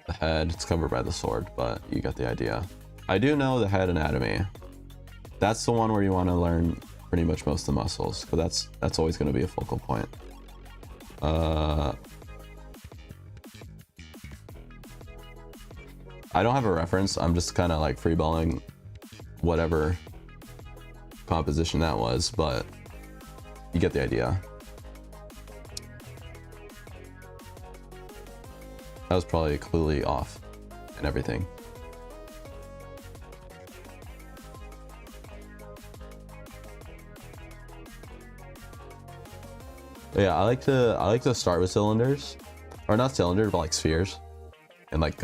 [SPEAKER 1] The head, it's covered by the sword, but you got the idea. I do know the head anatomy. That's the one where you want to learn pretty much most of the muscles, because that's always going to be a focal point. I don't have a reference. I'm just kind of like freeballing whatever composition that was, but you get the idea. That was probably completely off and everything. But yeah, I like to start with cylinders, or not cylinders, but like spheres, and like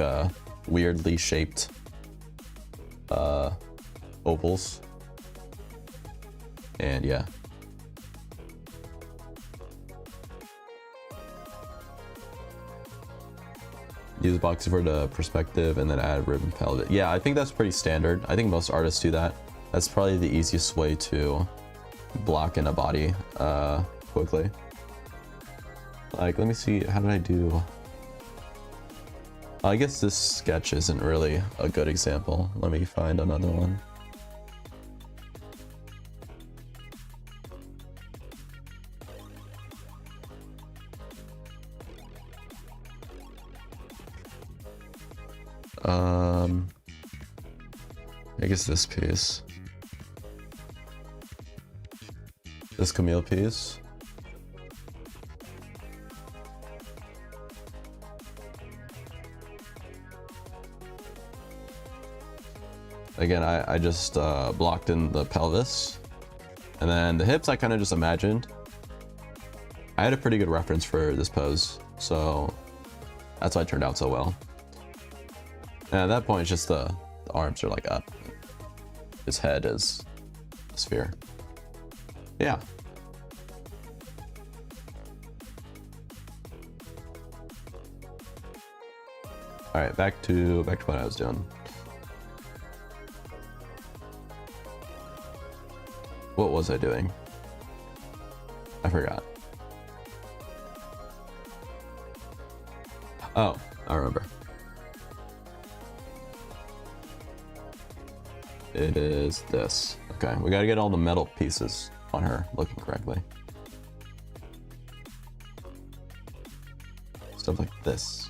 [SPEAKER 1] weirdly shaped ovals. And yeah. Use boxes for the perspective and then add ribbon pellet. Yeah, I think that's pretty standard. I think most artists do that. That's probably the easiest way to block in a body quickly. Like, let me see, how did I do? I guess this sketch isn't really a good example. Let me find another one. I guess this piece. This Camille piece. Again, I just blocked in the pelvis. And then the hips I kind of just imagined. I had a pretty good reference for this pose, so that's why it turned out so well. And at that point, it's just the arms are like up. His head is a sphere. Yeah. All right, back to what I was doing. What was I doing? I forgot. Oh, I remember. It is this. Okay, we gotta get all the metal pieces on her looking correctly. Stuff like this.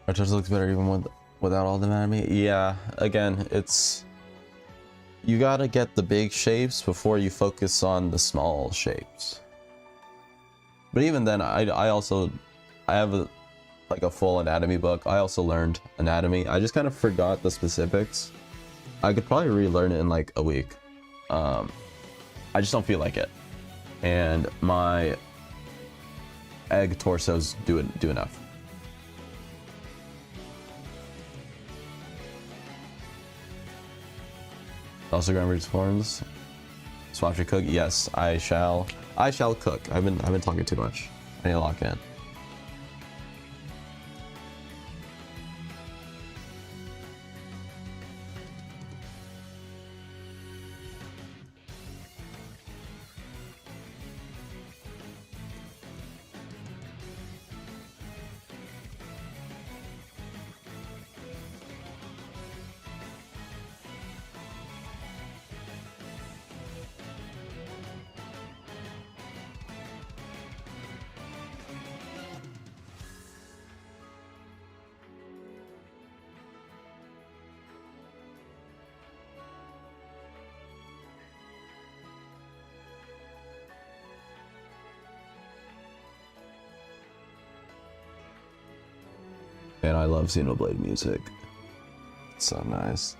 [SPEAKER 1] Our touch looks better even without all the anatomy. Yeah, again, it's, you gotta get the big shapes before you focus on the small shapes. But even then, I have like a full anatomy book. I also learned anatomy. I just kind of forgot the specifics. I could probably relearn it in like a week. I just don't feel like it. And my egg torsos do enough. Also, Grandma's horns. Swap to cook. Yes, I shall cook. I've been talking too much. I need to lock in. And I love Xenoblade music. It's so nice.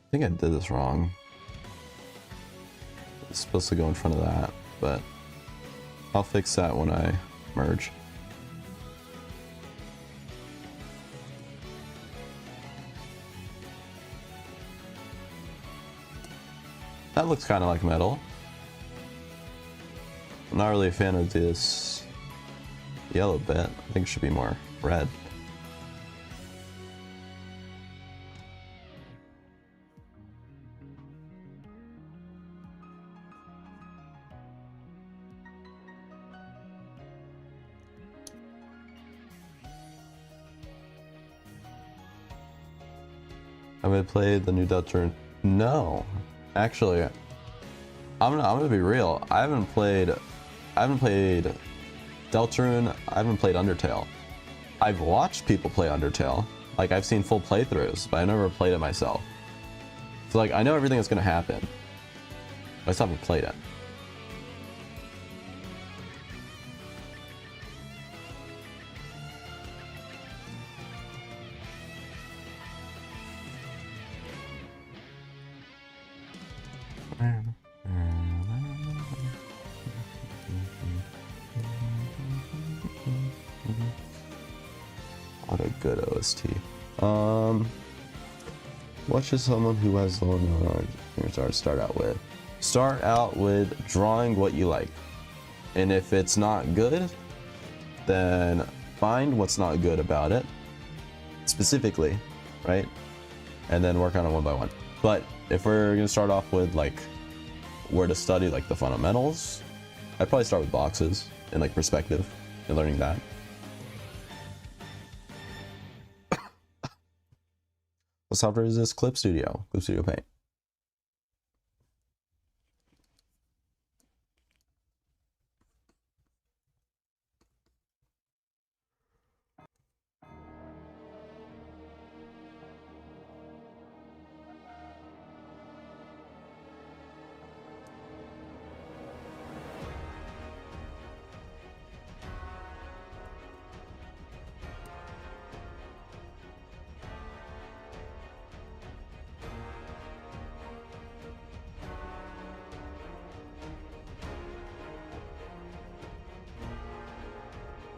[SPEAKER 1] I think I did this wrong. It's supposed to go in front of that, but I'll fix that when I merge. That looks kind of like metal. I'm not really a fan of this yellow bit. I think it should be more red. Have I played the new Deltarune? No, actually, I'm gonna be real. I haven't played Deltarune. I haven't played Undertale. I've watched people play Undertale. Like, I've seen full playthroughs, but I never played it myself. So like, I know everything that's gonna happen, but I still haven't played it. What a good OST. What should someone who has low knowledge start out with? Start out with drawing what you like. And if it's not good, then find what's not good about it, specifically, right? And then work on it one by one. But if we're gonna start off with like where to study like the fundamentals, I'd probably start with boxes and like perspective and learning that. What software is this? Clip Studio Paint.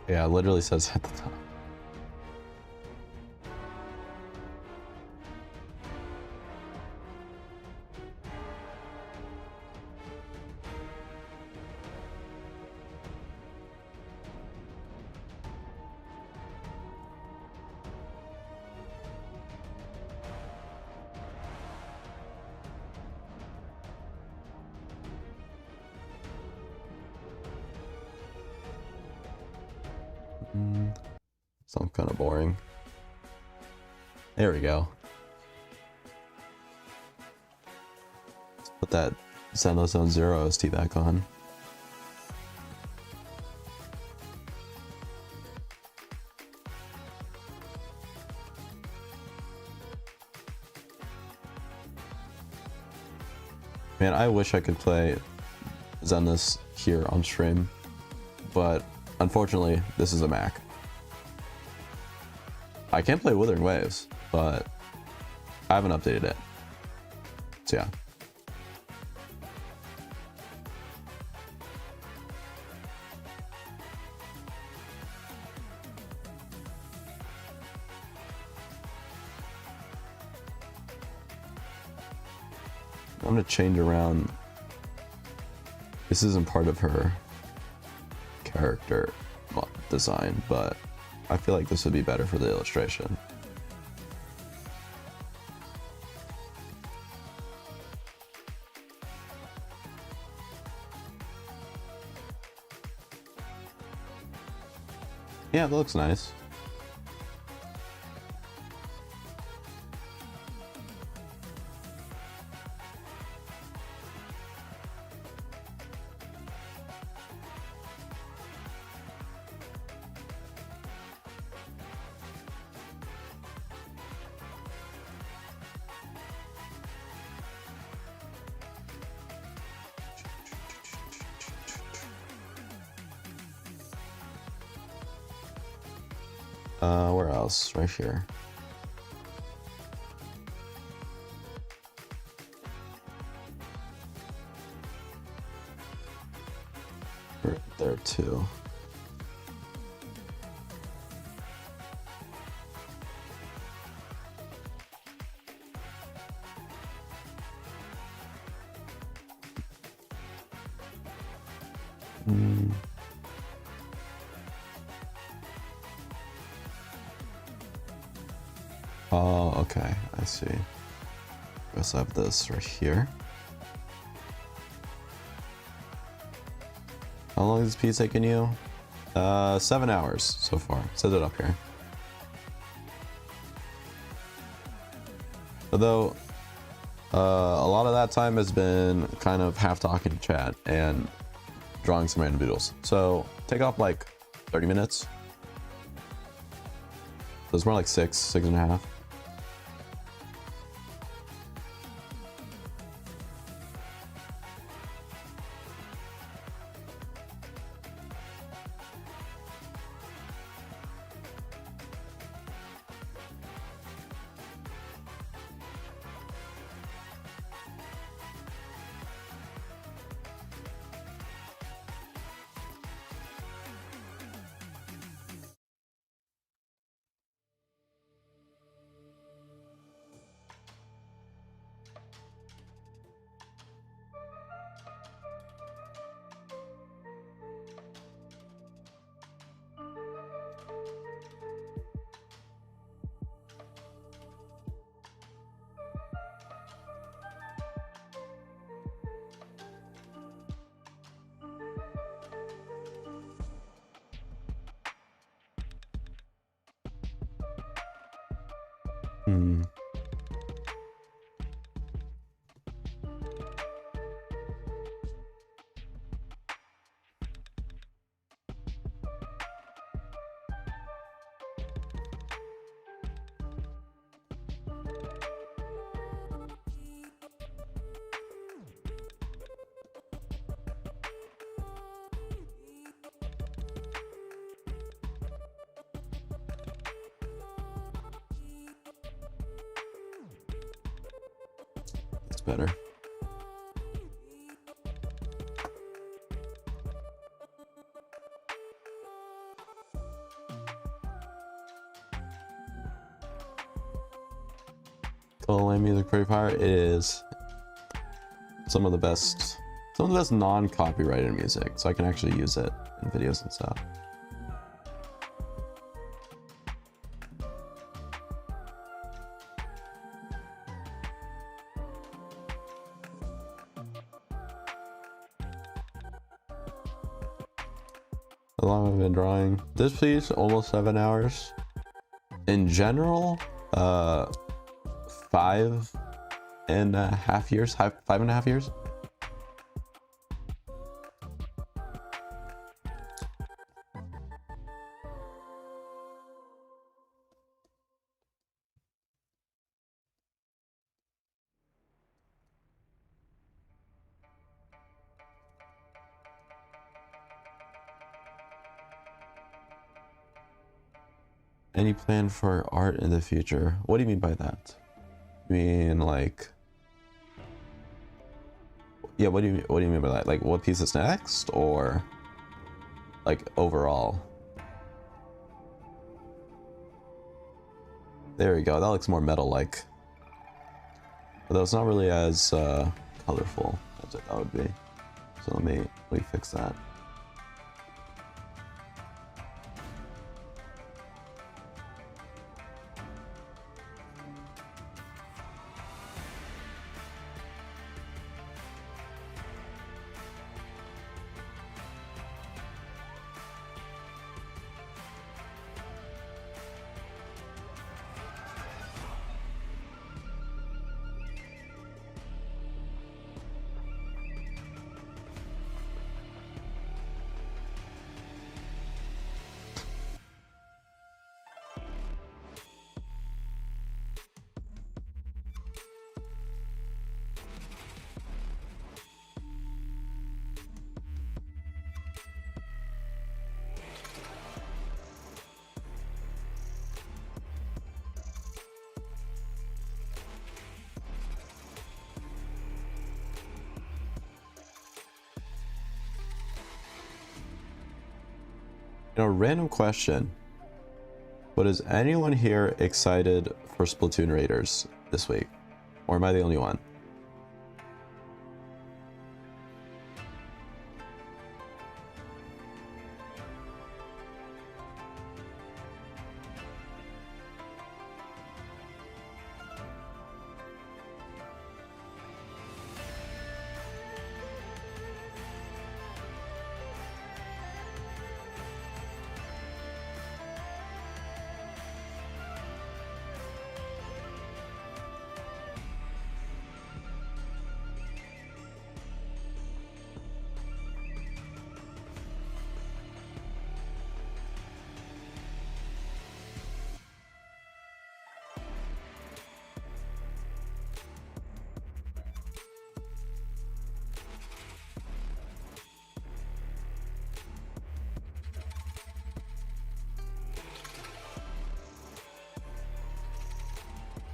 [SPEAKER 1] Yeah, it literally says at the top. Sounds kind of boring. There we go. Let's put that Zenless Zone Zero OST back on. Man, I wish I could play Zenless here on stream, but unfortunately, this is a Mac. I can play Wuthering Waves, but I haven't updated it. So yeah. I'm gonna change around. This isn't part of her character design, but I feel like this would be better for the illustration. Yeah, that looks nice. Where else? Right here. Right there too. Oh, okay, I see. We also have this right here. How long has this piece taken you? 7 hours so far. It says it up here. Although, a lot of that time has been kind of half talking to chat and drawing some random doodles. So take off like 30 minutes. So it's more like six and a half. It's better. Total music pretty fire. It is some of the best non-copyrighted music, so I can actually use it in videos and stuff. How long have I been drawing? This piece, almost 7 hours. In general, 5.5 years, 5.5 years. Any plan for art in the future? What do you mean by that? You mean like, yeah, what do you mean by that? Like what piece is next, or like overall? There we go. That looks more metal-like. Although it's not really as colorful as I thought it would be. So let me fix that. You know, random question. But is anyone here excited for Splatoon Raiders this week? Or am I the only one?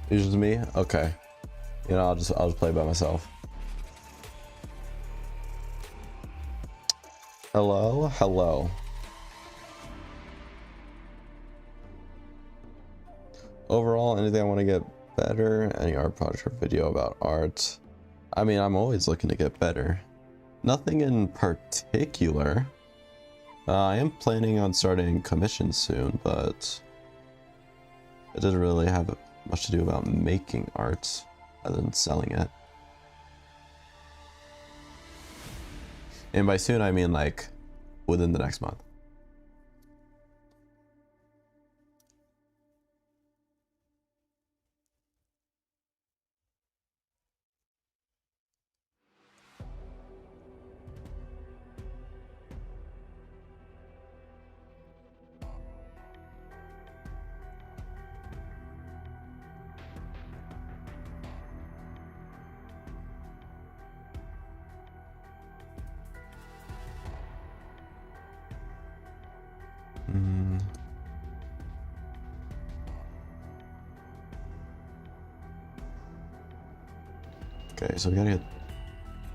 [SPEAKER 1] It's just me? Okay. You know, I'll just play by myself. Hello? Hello. Overall, anything I want to get better? Any art project or video about art? I mean, I'm always looking to get better. Nothing in particular. I am planning on starting commissions soon, but it doesn't really have much to do about making art other than selling it. And by soon, I mean like within the next month. Okay, so we gotta get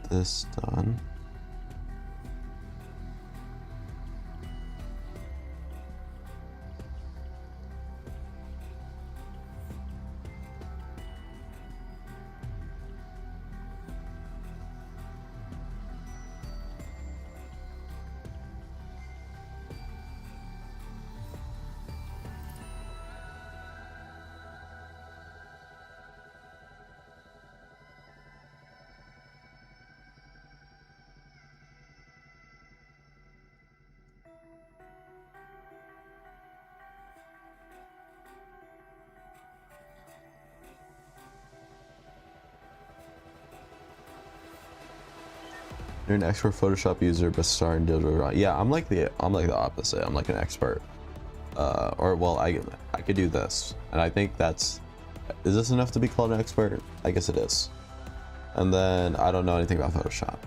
[SPEAKER 1] this done. You're an expert Photoshop user, but starting to yeah, I'm like the opposite. I'm like an expert, or well, I could do this, and I think is this enough to be called an expert? I guess it is. And then I don't know anything about Photoshop.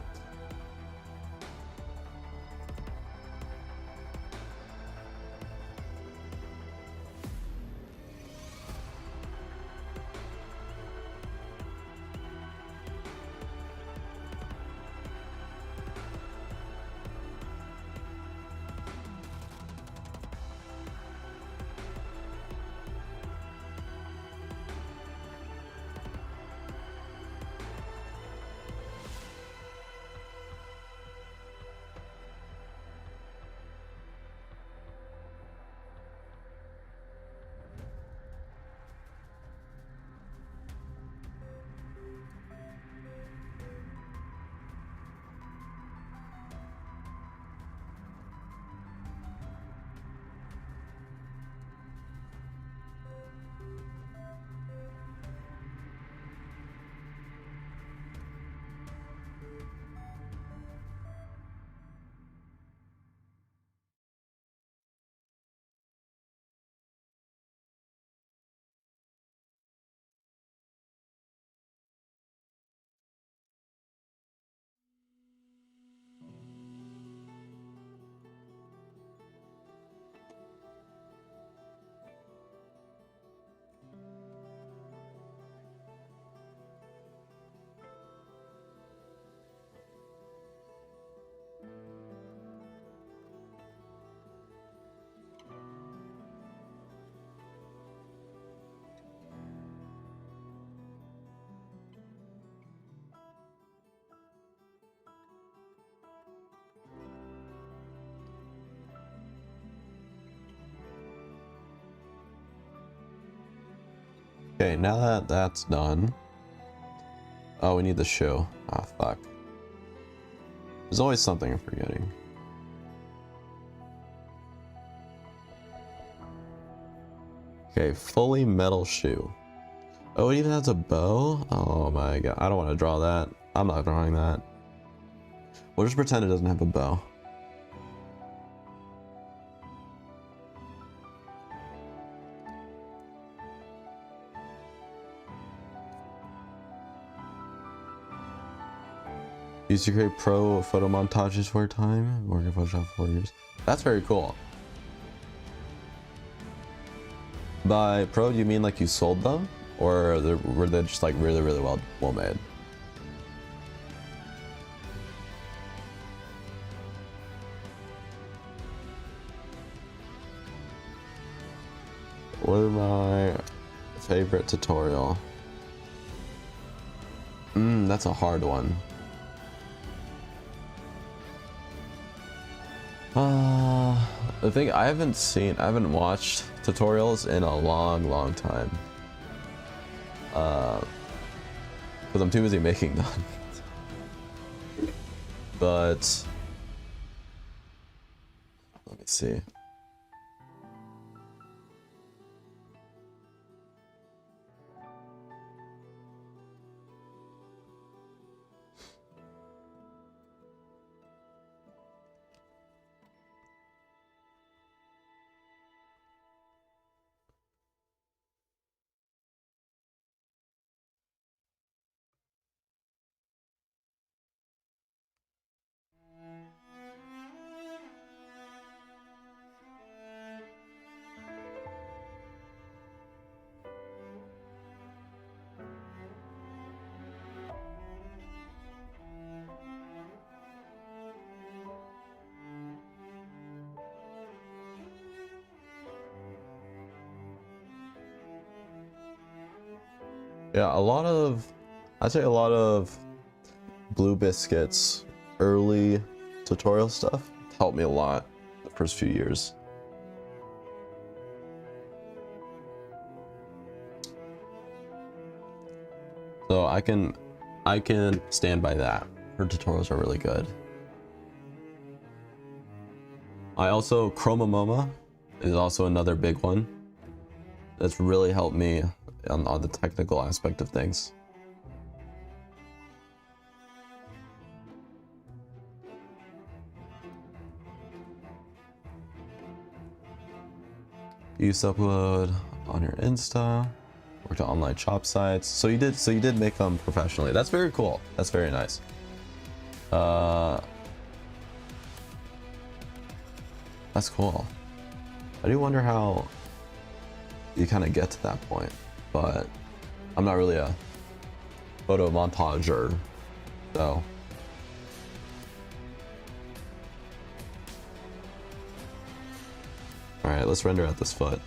[SPEAKER 1] Okay, now that that's done. Oh, we need the shoe. Ah, fuck. There's always something I'm forgetting. Okay, fully metal shoe. Oh, it even has a bow? Oh my god, I don't want to draw that. I'm not drawing that. We'll just pretend it doesn't have a bow. Used to create pro photo montages for a time. Working in Photoshop for 4 years. That's very cool. By pro, do you mean like you sold them? Or were they just like really, really well made? What are my favorite tutorial? That's a hard one. I think I haven't watched tutorials in a long time. Because I'm too busy making them. But let me see. Yeah, I'd say a lot of Blue Biscuit's early tutorial stuff helped me a lot the first few years. So I can stand by that. Her tutorials are really good. Chroma Moma is also another big one that's really helped me on the technical aspect of things. You used to upload on your Insta or to online shop sites. So you did make them professionally. That's very cool. That's very nice. That's cool. I do wonder how you kind of get to that point, but I'm not really a photo montager, so. All right, let's render out this foot.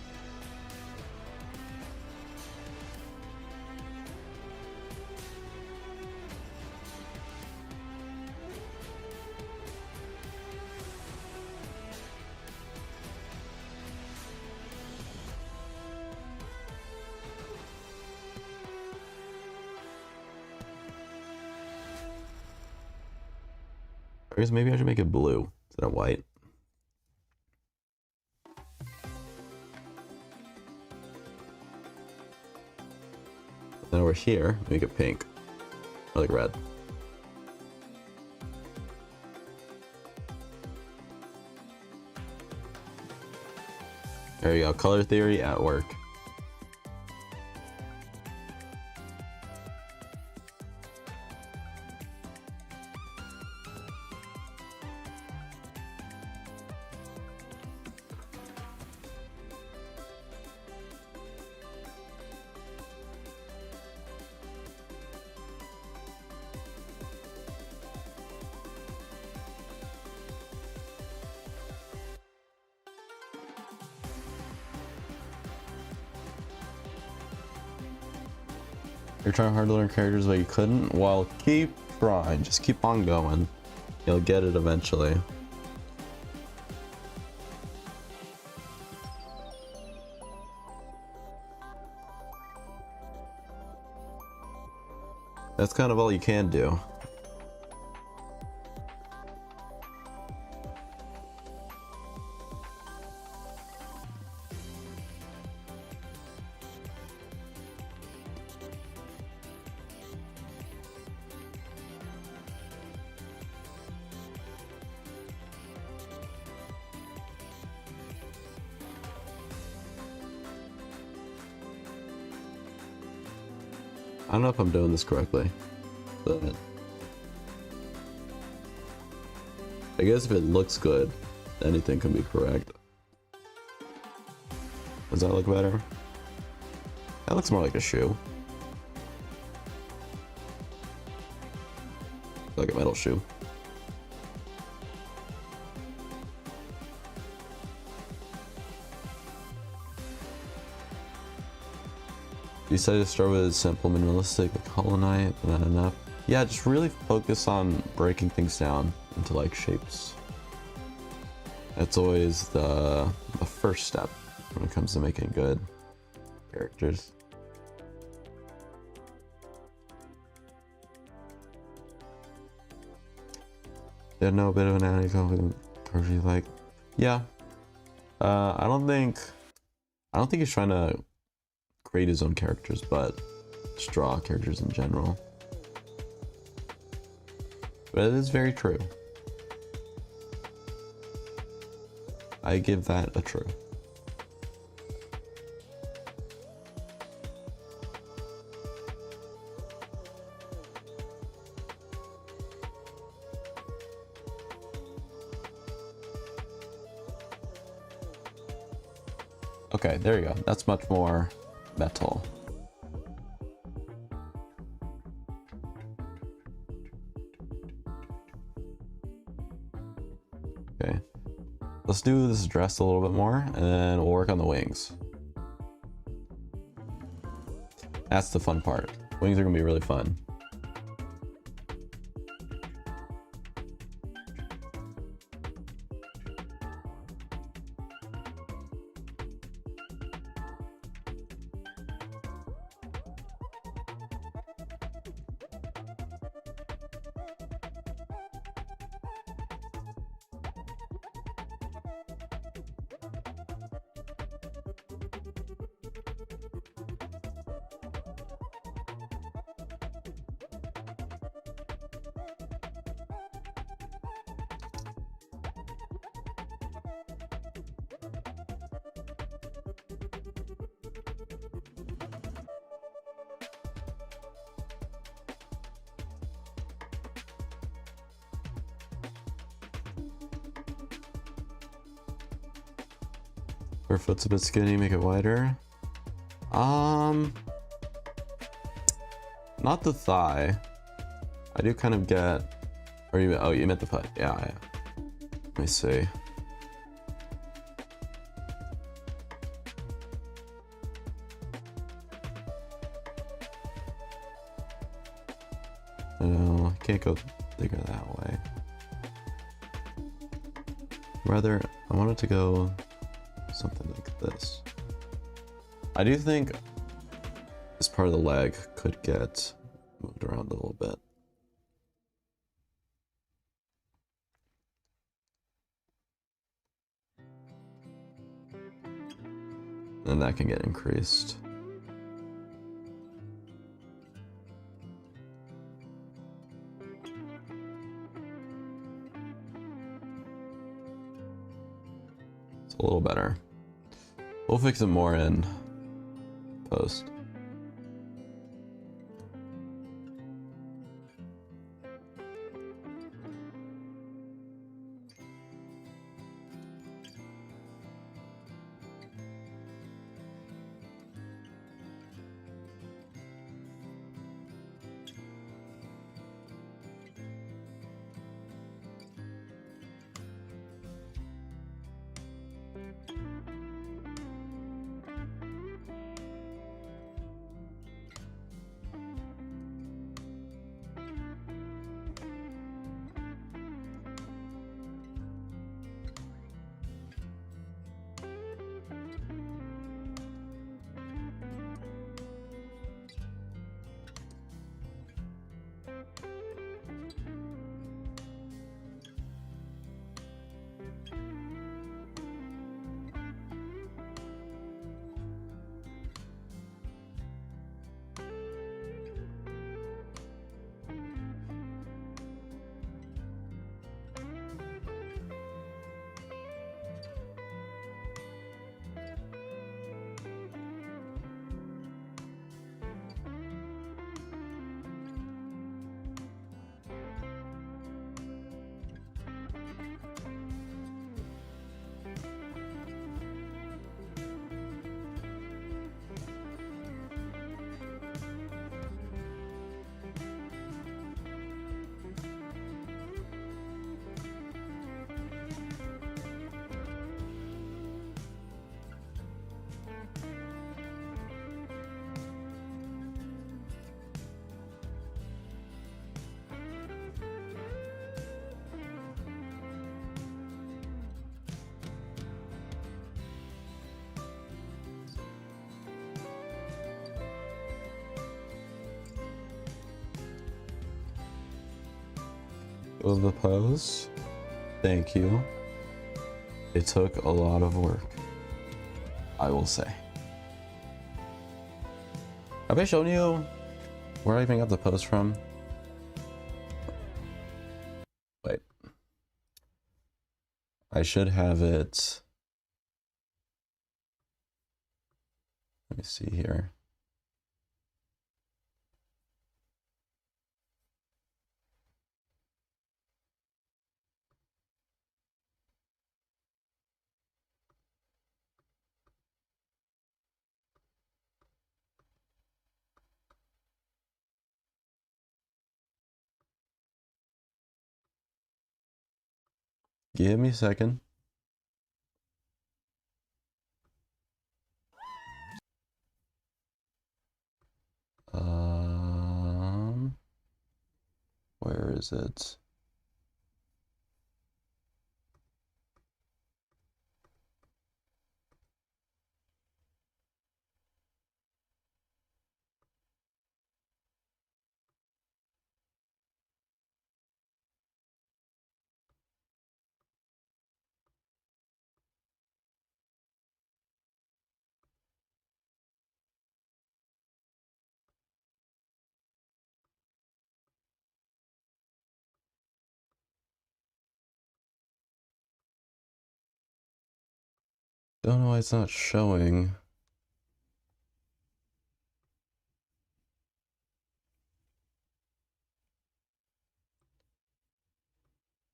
[SPEAKER 1] I guess maybe I should make it blue instead of white. Then over here, make it pink. Or like red. There you go, color theory at work. You're trying hard to learn characters, but you couldn't? Well, keep trying. Just keep on going. You'll get it eventually. That's kind of all you can do. I don't know if I'm doing this correctly, but I guess if it looks good, anything can be correct. Does that look better? That looks more like a shoe. Like a metal shoe. You decided to start with simple, minimalistic, like Hollow Knight, and then enough. Yeah, just really focus on breaking things down into like shapes. That's always the first step when it comes to making good characters. They know a bit of an anti-conflict like, yeah. I don't think he's trying to create his own characters, but just draw characters in general. But it is very true. I give that a true. Okay, there you go. That's much more metal. Okay, let's do this dress a little bit more, and then we'll work on the wings. That's the fun part. Wings are gonna be really fun. Her foot's a bit skinny, make it wider. Not the thigh. I do kind of get, or you, oh, you meant the foot. Yeah, yeah. Let me see. No, I can't go bigger that way. Rather, I want it to go something like this. I do think this part of the leg could get moved around a little bit. And that can get increased. It's a little better. We'll fix it more in post. Of the pose. Thank you. It took a lot of work, I will say. Have I shown you where I even got the pose from? Wait. I should have it. Let me see here. Give me a second. Where is it? Don't know why it's not showing.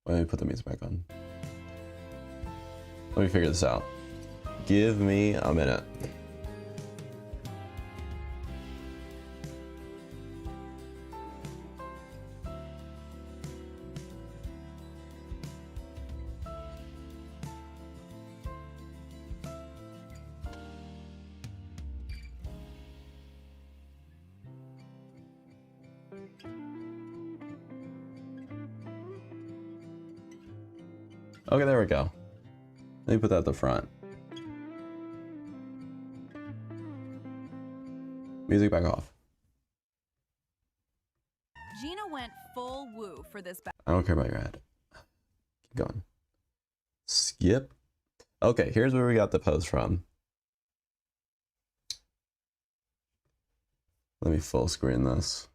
[SPEAKER 1] Let me put the music back on. Let me figure this out. Give me a minute. Okay, there we go. Let me put that at the front. Music back off.
[SPEAKER 2] Gina went full woo for this battle.
[SPEAKER 1] I don't care about your ad. Keep going. Skip. Okay, here's where we got the pose from. Let me full screen this.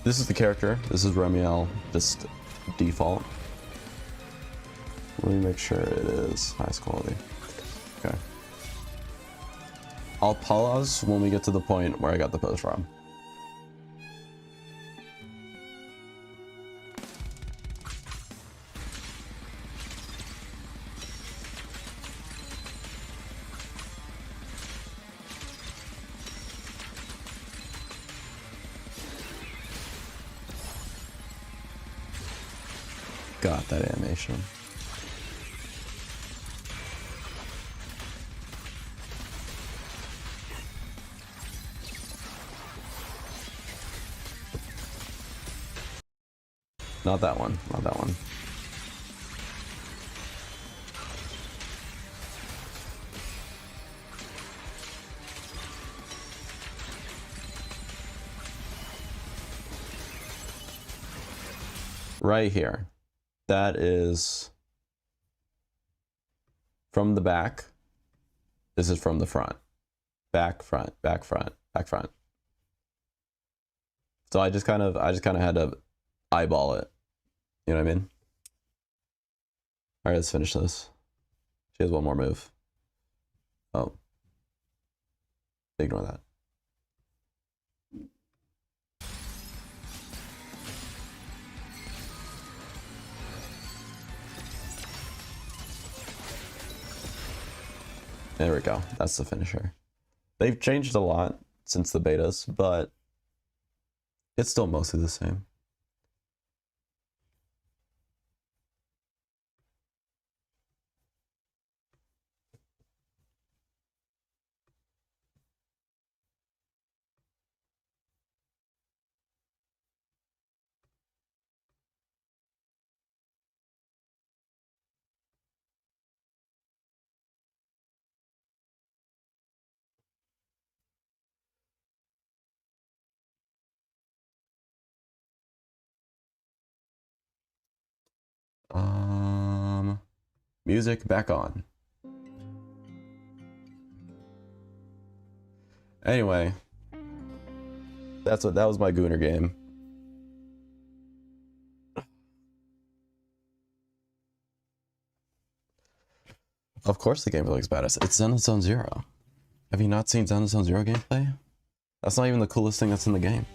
[SPEAKER 1] This is the character. This is Remielle, just default. Let me make sure it is highest quality. Okay. I'll pause when we get to the point where I got the pose from. Got that animation. Not that one, not that one. Right here. That is from the back. This is from the front. Back, front, back, front, back, front. So I just kind of had to eyeball it. You know what I mean? All right, let's finish this. She has one more move. Oh. Ignore that. There we go. That's the finisher. They've changed a lot since the betas, but it's still mostly the same. Music back on. Anyway, that was my Gooner game. Of course the gameplay looks badass. It's Zenless Zone Zero. Have you not seen Zenless Zone Zero gameplay? That's not even the coolest thing that's in the game.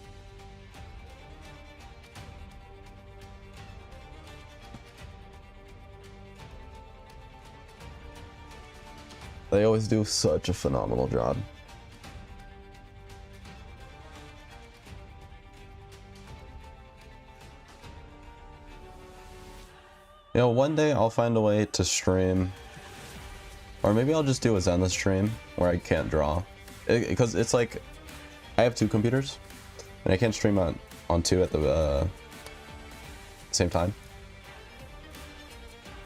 [SPEAKER 1] They always do such a phenomenal job. You know, one day I'll find a way to stream, or maybe I'll just do a Zenless stream where I can't draw, because it's like I have two computers and I can't stream on two at the same time.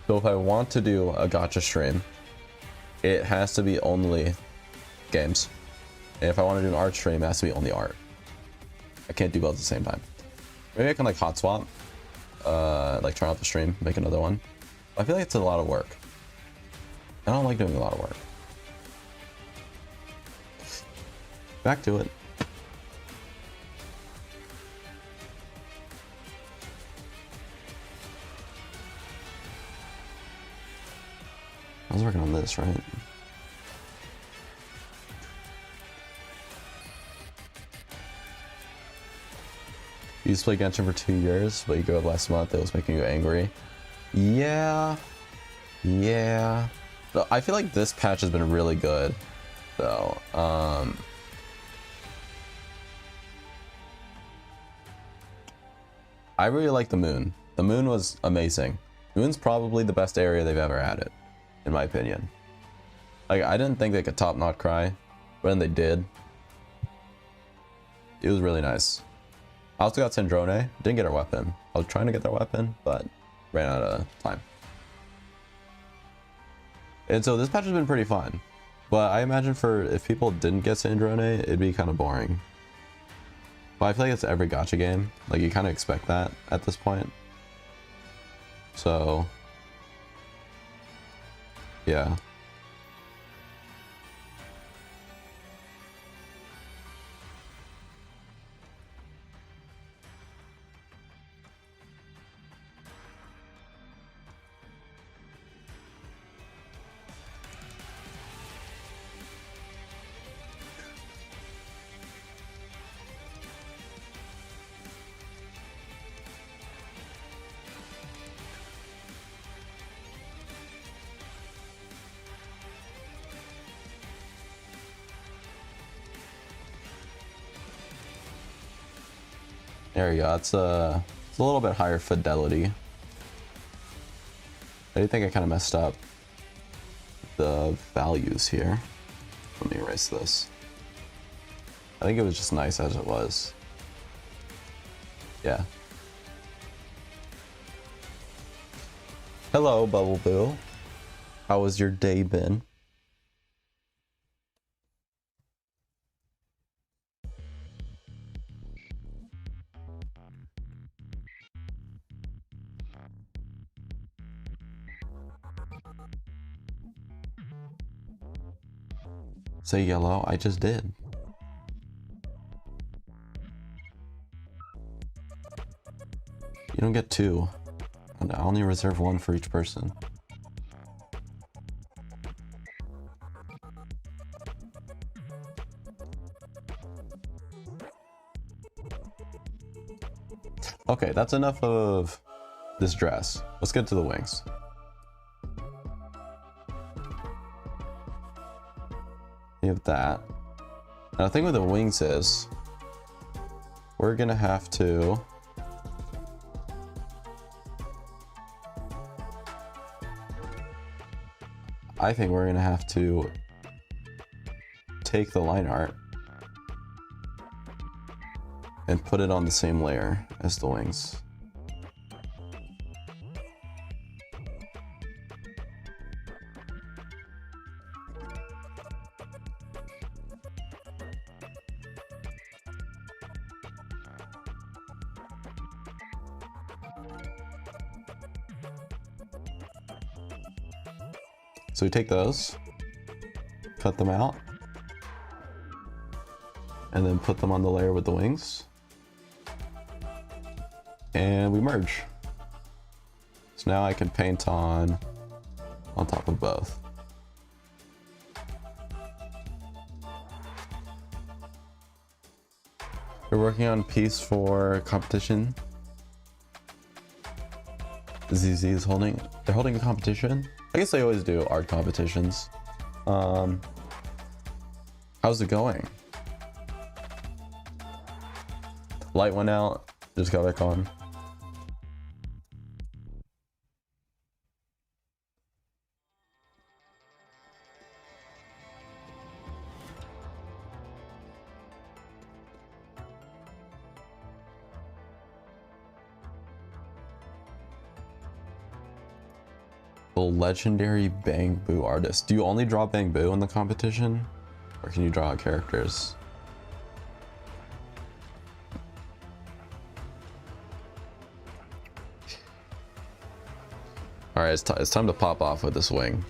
[SPEAKER 1] So if I want to do a gacha stream, it has to be only games, and if I want to do an art stream, it has to be only art. I can't do both at the same time. Maybe I can like hot swap, like try out the stream, make another one. I feel like it's a lot of work. I don't like doing a lot of work. Back to it. I was working on this, right? You used to play Genshin for 2 years, but you gave up last month. It was making you angry. Yeah. But I feel like this patch has been really good, though. I really like the moon. The moon was amazing. Moon's probably the best area they've ever added, in my opinion. Like, I didn't think they could top Not Cry, but when they did, it was really nice. I also got Sandrone. Didn't get her weapon. I was trying to get their weapon, but ran out of time. And so this patch has been pretty fun. But I imagine if people didn't get Sandrone, it'd be kind of boring. But I feel like it's every gacha game. Like, you kind of expect that at this point. So, yeah. There you go. It's a little bit higher fidelity. I do think I kind of messed up the values here. Let me erase this. I think it was just nice as it was. Yeah. Hello, Bubble Boo. How has your day been? Say yellow. I just did. You don't get two. I only reserve one for each person. Okay, that's enough of this dress. Let's get to the wings. We have that. And the thing with the wings is we're gonna have to I think we're gonna have to take the line art and put it on the same layer as the wings. So we take those, cut them out, and then put them on the layer with the wings. And we merge. So now I can paint on top of both. We're working on a piece for competition. ZZ is they're holding a competition. I guess they always do art competitions. How's it going? Light went out, just got back on. The legendary Bang Boo artist. Do you only draw Bang Boo in the competition? Or can you draw characters? Alright, it's time to pop off with this wing.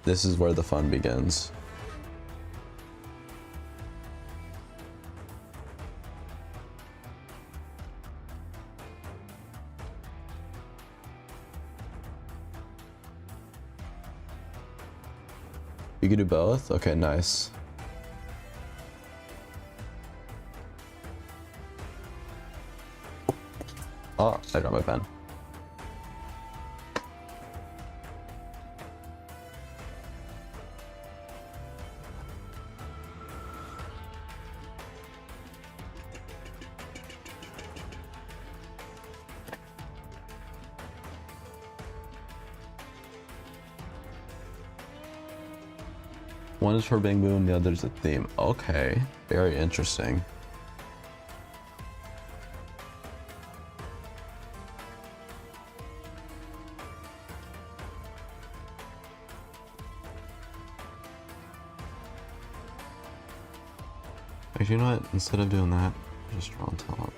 [SPEAKER 1] This is where the fun begins. You can do both? Okay, nice. Oh, I dropped my pen. One is for Bang Boo and the other is a theme. Okay, very interesting. Actually, you know what? Instead of doing that, just draw on top.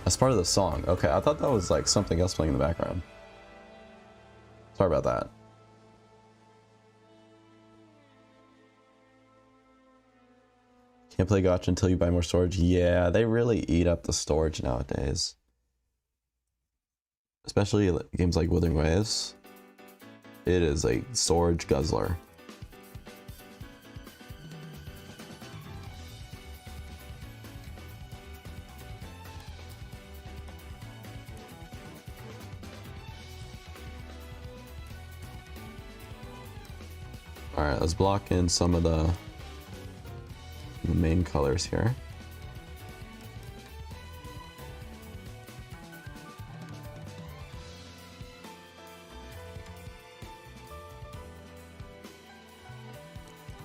[SPEAKER 1] As part of the song. Okay, I thought that was like something else playing in the background. Sorry about that. Can't play Gacha until you buy more storage. Yeah, they really eat up the storage nowadays. Especially games like Wuthering Waves. It is a storage guzzler. Alright, let's block in some of the main colors here.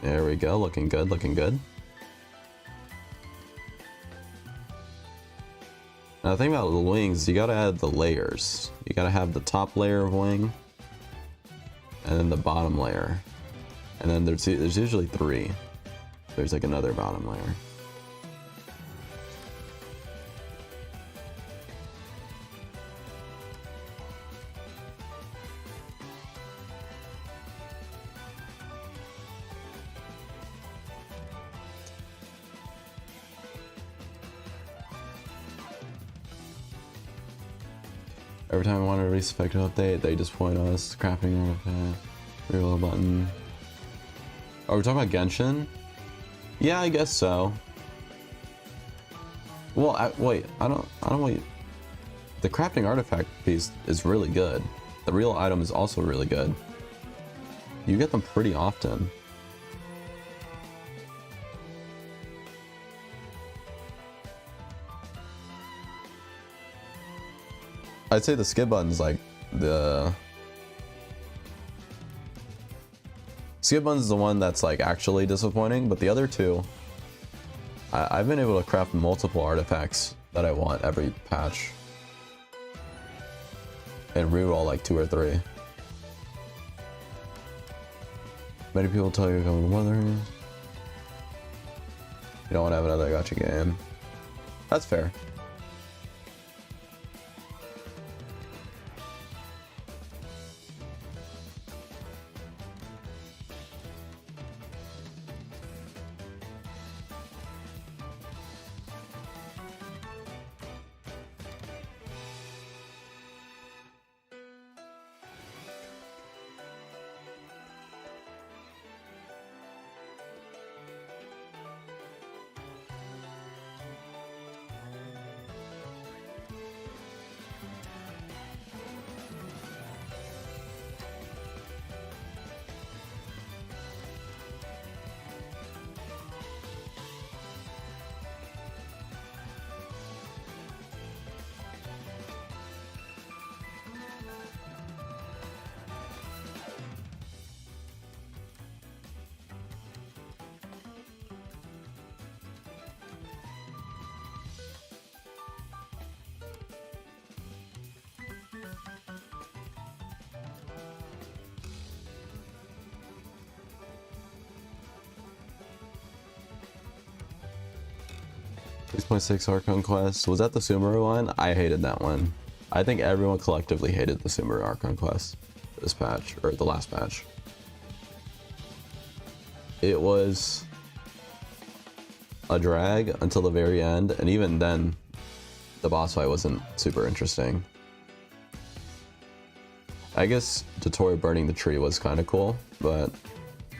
[SPEAKER 1] There we go, looking good, looking good. Now the thing about the wings, you gotta add the layers. You gotta have the top layer of wing, and then the bottom layer. And then there's usually three. There's like another bottom layer. Every time I want to release effective update, they just point us scrapping all of that. Reroll button. Are we talking about Genshin? Yeah, I guess so. Well, wait, I don't wait. The crafting artifact piece is really good. The real item is also really good. You get them pretty often. I'd say the skip button's like the skip button's the one that's like actually disappointing, but the other two, I've been able to craft multiple artifacts that I want every patch and reroll like 2 or 3. Many people tell you to come to weather. You don't want to have another gacha game. That's fair. .6 Archon Quest. Was that the Sumeru one? I hated that one. I think everyone collectively hated the Sumeru Archon Quest this patch, or the last patch. It was a drag until the very end, and even then, the boss fight wasn't super interesting. I guess Dotori burning the tree was kind of cool, but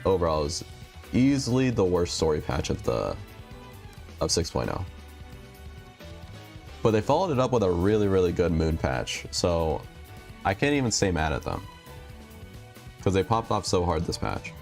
[SPEAKER 1] overall it was easily the worst story patch of 6.0. But they followed it up with a really, really good moon patch, so I can't even stay mad at them because they popped off so hard this patch.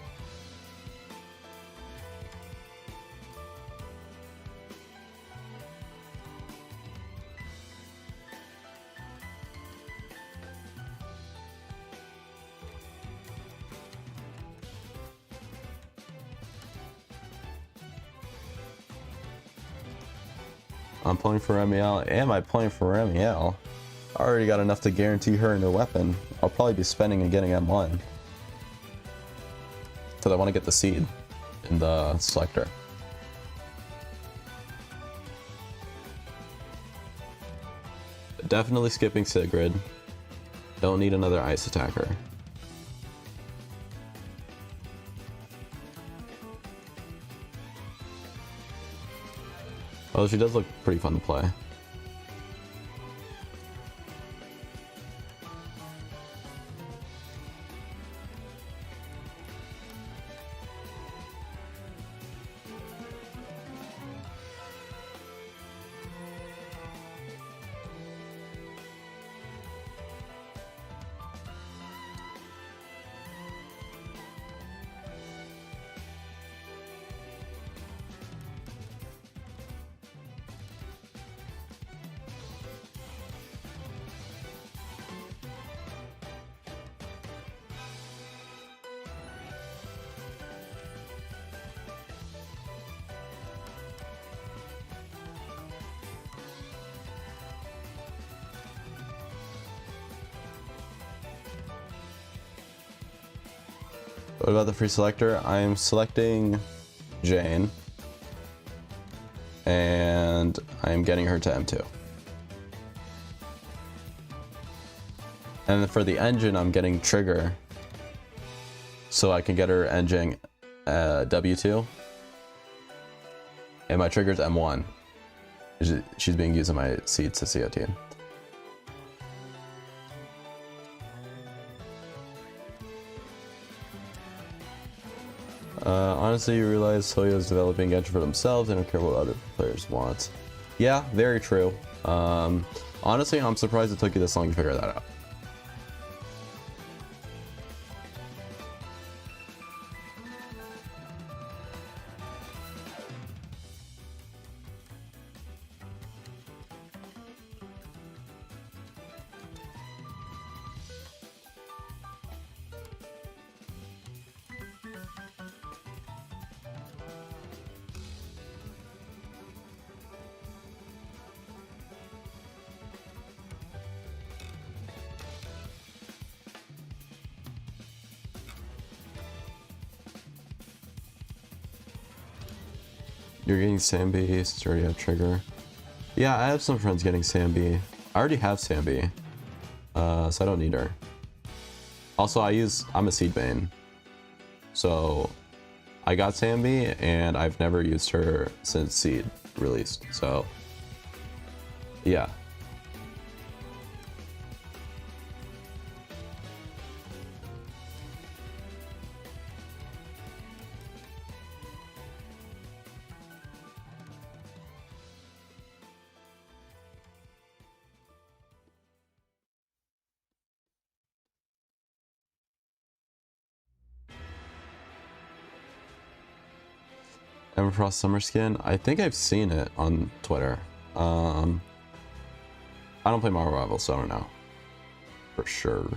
[SPEAKER 1] I'm playing for Remielle. Am I playing for Remielle? I already got enough to guarantee her a new weapon. I'll probably be spending and getting M1. Because I want to get the seed in the selector. Definitely skipping Sigrid. Don't need another ice attacker. Oh, she does look pretty fun to play. What about the free selector? I'm selecting Jane. And I'm getting her to M2. And then for the engine, I'm getting Trigger. So I can get her engine W2. And my trigger's M1. She's being used in my seeds to COT. Honestly, you realize Toyo's developing Genshin for themselves. They don't care what other players want. Yeah, very true. Honestly, I'm surprised it took you this long to figure that out. You're getting Sambi since you already have Trigger. Yeah, I have some friends getting Sambi. I already have Sambi, so I don't need her. Also, I'm a Seed main, so I got Sambi and I've never used her since Seed released. So yeah. Everfrost Summer Skin. I think I've seen it on Twitter. I don't play Marvel Rivals, so I don't know for sure.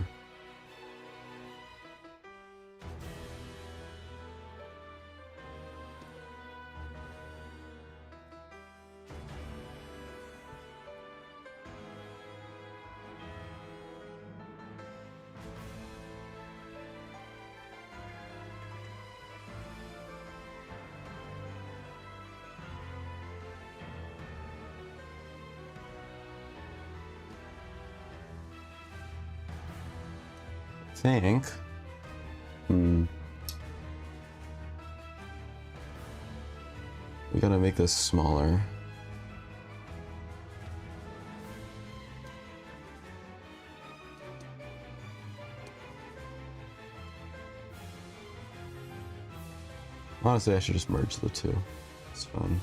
[SPEAKER 1] Think. We gotta make this smaller. Honestly, I should just merge the two. It's fun.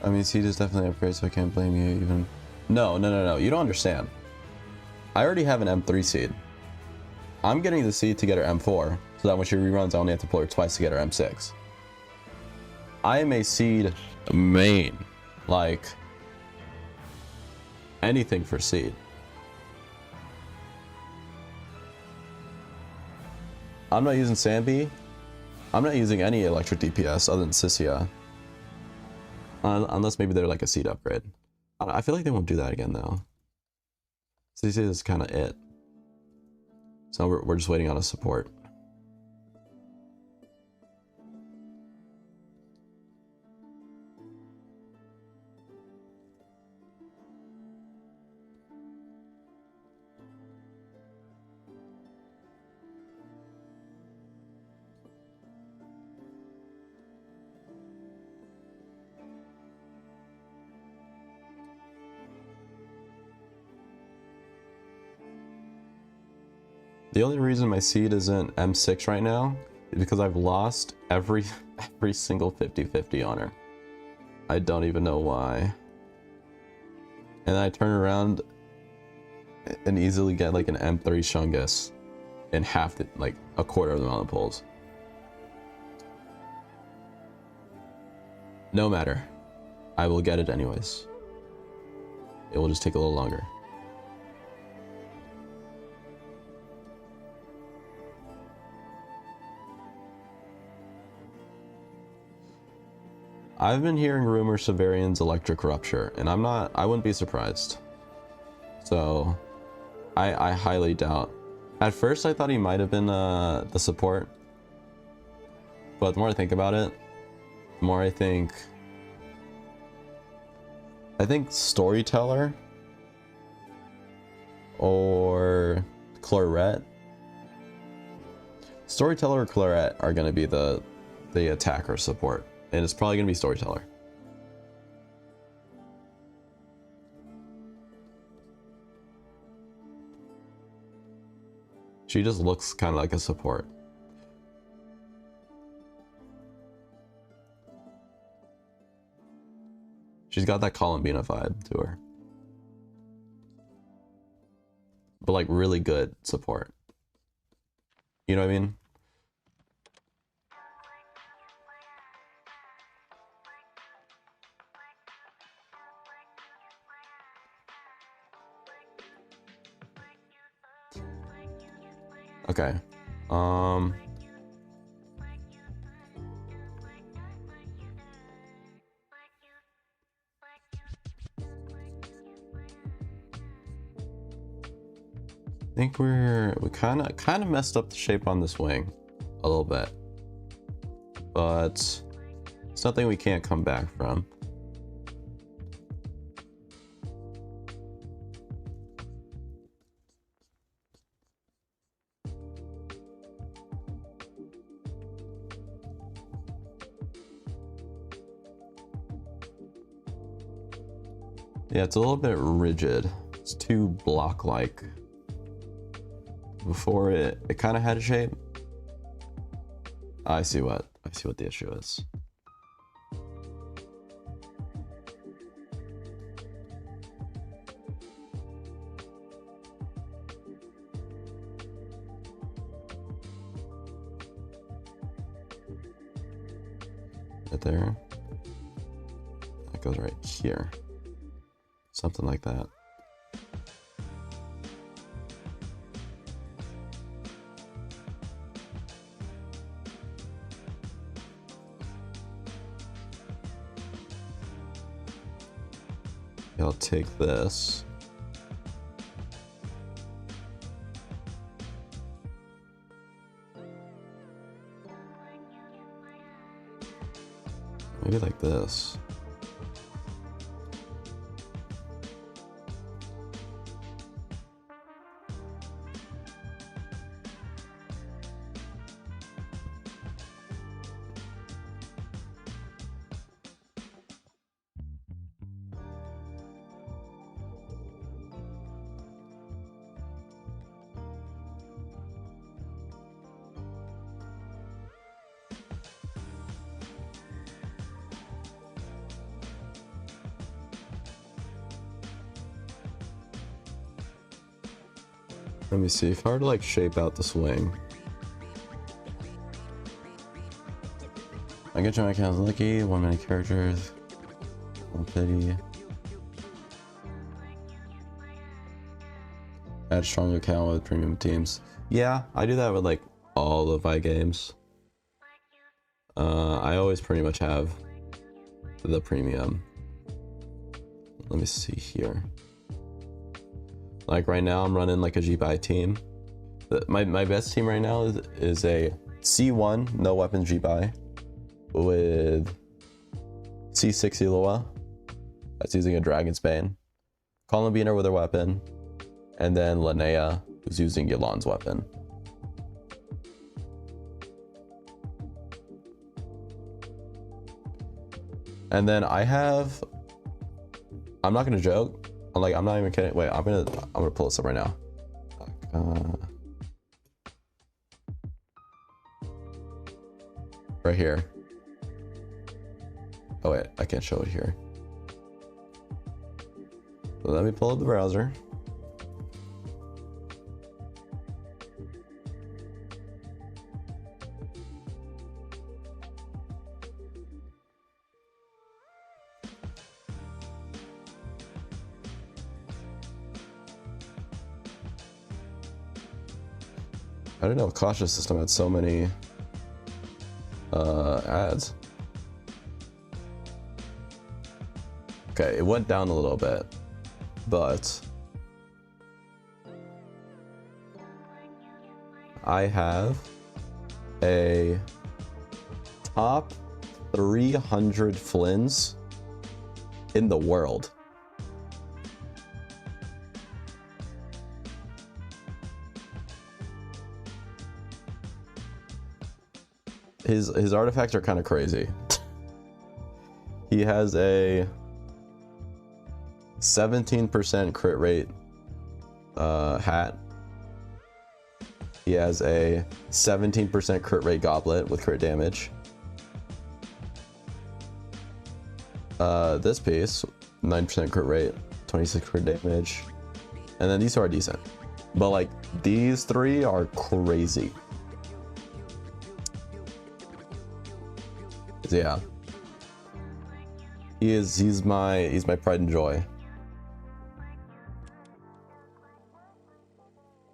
[SPEAKER 1] I mean, Seed is definitely an upgrade, so I can't blame you even. No. You don't understand. I already have an M3 Seed. I'm getting the Seed to get her M4, so that when she reruns, I only have to pull her twice to get her M6. I am a Seed main. Like, anything for Seed. I'm not using Sambi. I'm not using any electric DPS other than Sissia. Unless maybe they're like a Seed upgrade. I feel like they won't do that again though. Sissia is kind of it. So we're just waiting on a support. The only reason my Seed isn't M6 right now is because I've lost every single 50-50 on her. I don't even know why. And then I turn around and easily get like an M3 Shungus in half the, like a quarter of the amount of pulls. No matter. I will get it anyways. It will just take a little longer. I've been hearing rumors of Varian's electric rupture, and I wouldn't be surprised. So, I highly doubt. At first, I thought he might have been the support, but the more I think about it, the more I think storyteller or Claret. Storyteller or Claret are going to be the attacker support, and it's probably going to be Storyteller. She just looks kind of like a support. She's got that Columbina vibe to her. But like really good support. You know what I mean? Okay. I think we kind of messed up the shape on this wing a little bit, but it's nothing we can't come back from. Yeah, it's a little bit rigid. It's too block-like. Before it kind of had a shape. I see what the issue is. Right there. That goes right here. Something like that. I'll take this. Maybe like this. Let me see, if I were to like shape out the swing. I get your account lucky, 1 many characters, 1 pity. Add strong account with premium teams. Yeah, I do that with like all of my games. I always pretty much have the premium. Let me see here. Like right now I'm running like a G-Buy team. My best team right now is a C1 no weapons G-Buy with C6 Eloa. That's using a Dragon's Bane. Columbina with her weapon. And then Linnea, who's using Yolon's weapon. And then I have, I'm not gonna joke. I'm not even kidding. Wait, I'm gonna pull this up right now. Right here. Oh wait, I can't show it here. So let me pull up the browser. I didn't know Cautious System had so many ads. Okay, it went down a little bit, but I have a top 300 Flynns in the world. his artifacts are kind of crazy. He has a 17% crit rate hat. He has a 17% crit rate goblet with crit damage. This piece, 9% crit rate, 26 crit damage. And then these two are decent. But like these three are crazy. So yeah. He's my pride and joy.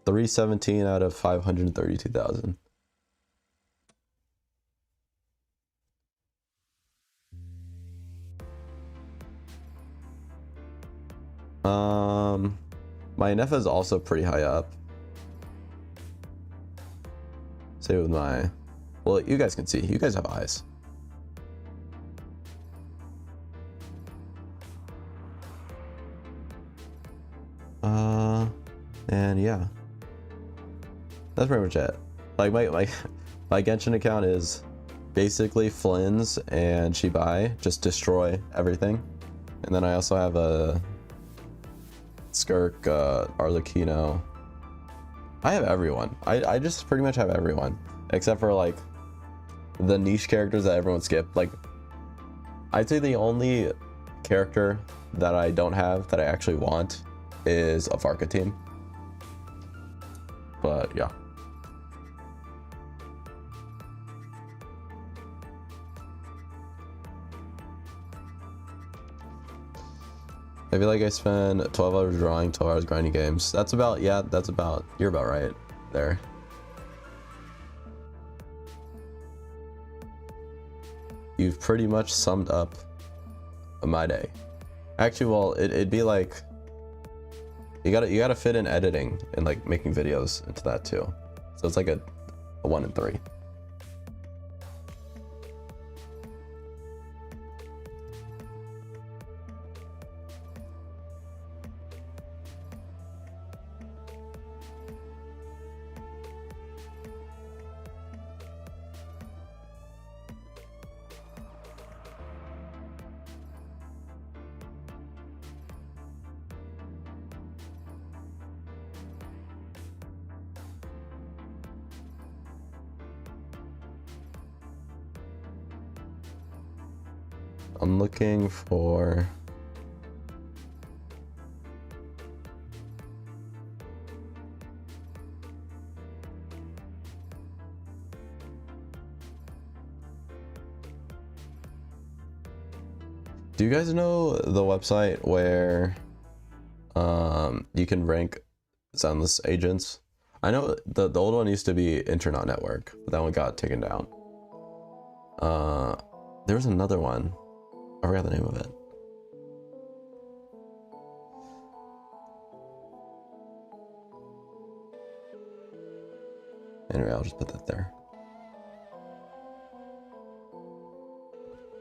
[SPEAKER 1] 317 out of 532,000. My NF is also pretty high up. Say with my, well, you guys can see. You guys have eyes. And yeah, that's pretty much it. Like my Genshin account is basically Flynn's and Shibai, just destroy everything. And then I also have a Skirk, Arlecchino. I have everyone. I just pretty much have everyone except for like the niche characters that everyone skipped. Like I'd say the only character that I don't have that I actually want is a Farka team. But yeah. I feel like I spend 12 hours drawing, 12 hours grinding games. That's about, yeah, that's about, you're about right there. You've pretty much summed up my day. Actually, well, it'd be like, you gotta fit in editing and like making videos into that too. So it's like a 1 in 3. I'm looking for do you guys know the website where you can rank soundless agents? I know the old one used to be Internet Network, but that one got taken down. There was another one. I forgot the name of it. Anyway, I'll just put that there.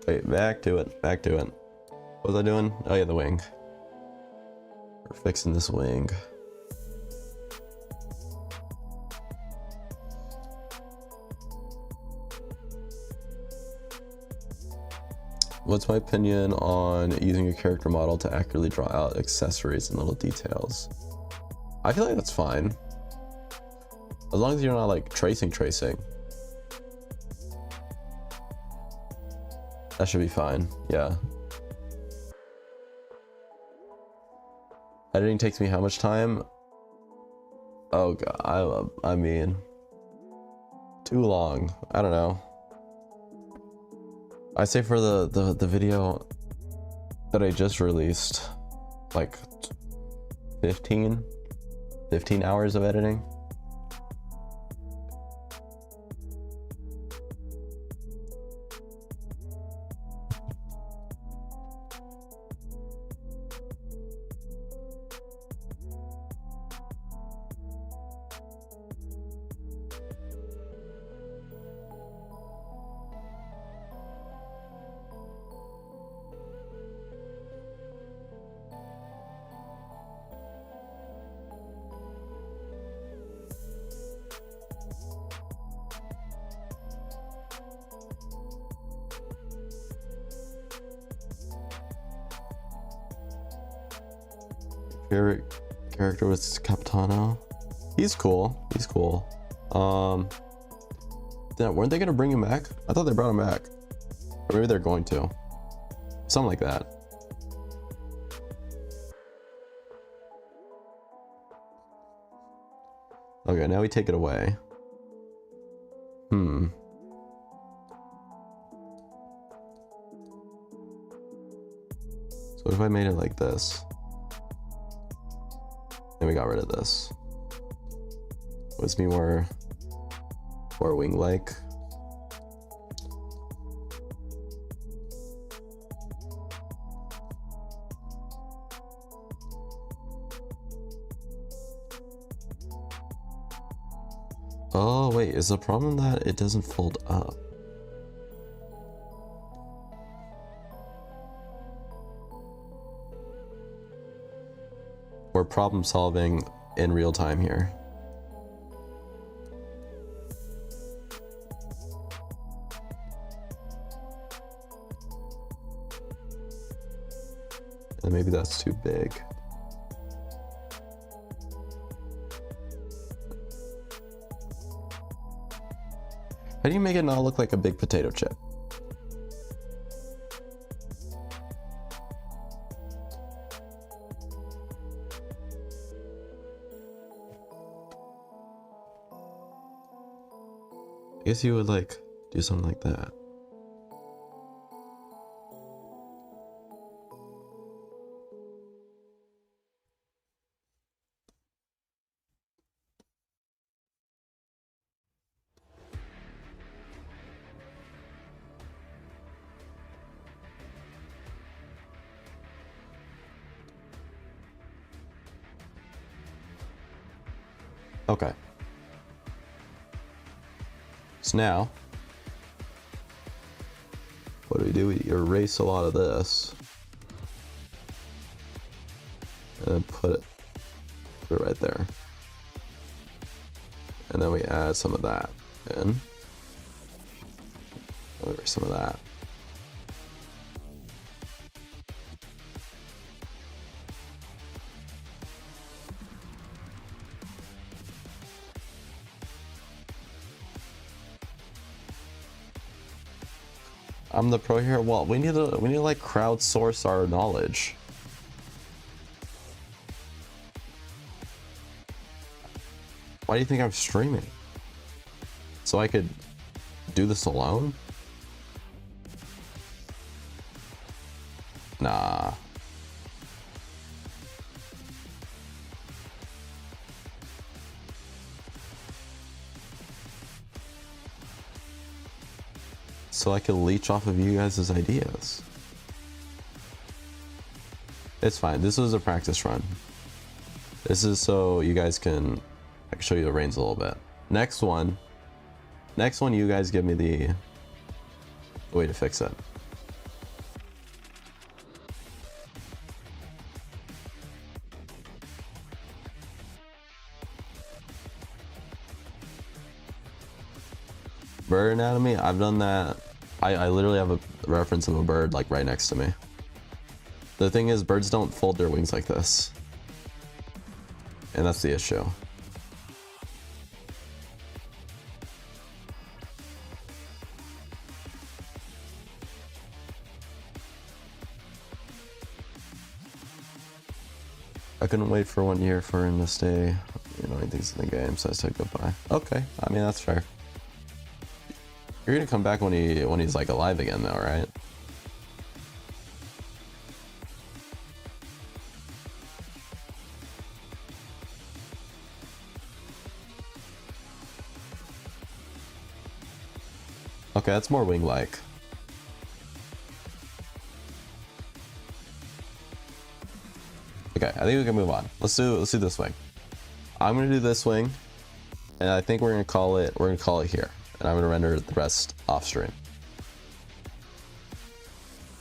[SPEAKER 1] Wait, back to it. What was I doing? Oh yeah, the wing. We're fixing this wing. What's my opinion on using a character model to accurately draw out accessories and little details? I feel like that's fine. As long as you're not like tracing. That should be fine, yeah. Editing takes me how much time? Oh god, I mean, too long. I don't know. I say for the video that I just released, like 15 hours of editing. Favorite character was Capitano. He's cool. He's cool. Yeah, weren't they gonna bring him back? I thought they brought him back. Or maybe they're going to. Something like that. Okay, now we take it away. So what if I made it like this? And we got rid of this. Was me more wing-like. Oh wait, is the problem that it doesn't fold up? We're problem solving in real time here. And maybe that's too big. How do you make it not look like a big potato chip? I guess you would like do something like that. Okay. So now, what do? We erase a lot of this. And then put it right there. And then we add some of that in. Erase some of that. I'm the pro here. Well, we need to like crowdsource our knowledge. Why do you think I'm streaming? So I could do this alone? Nah. So I could leech off of you guys' ideas. It's fine. This was a practice run. This is so you guys can, I can show you the reins a little bit. Next one, you guys give me the way to fix it. Bird anatomy, I've done that. I literally have a reference of a bird like right next to me. The thing is, birds don't fold their wings like this. And that's the issue. I couldn't wait for 1 year for him to stay, you know, things in the game, so I said goodbye. Okay, I mean, that's fair. You're gonna come back when he's like alive again though, right? Okay, that's more wing-like. Okay, I think we can move on. Let's do this wing. I'm gonna do this wing, and I think we're gonna call it here. And I'm gonna render the rest off stream.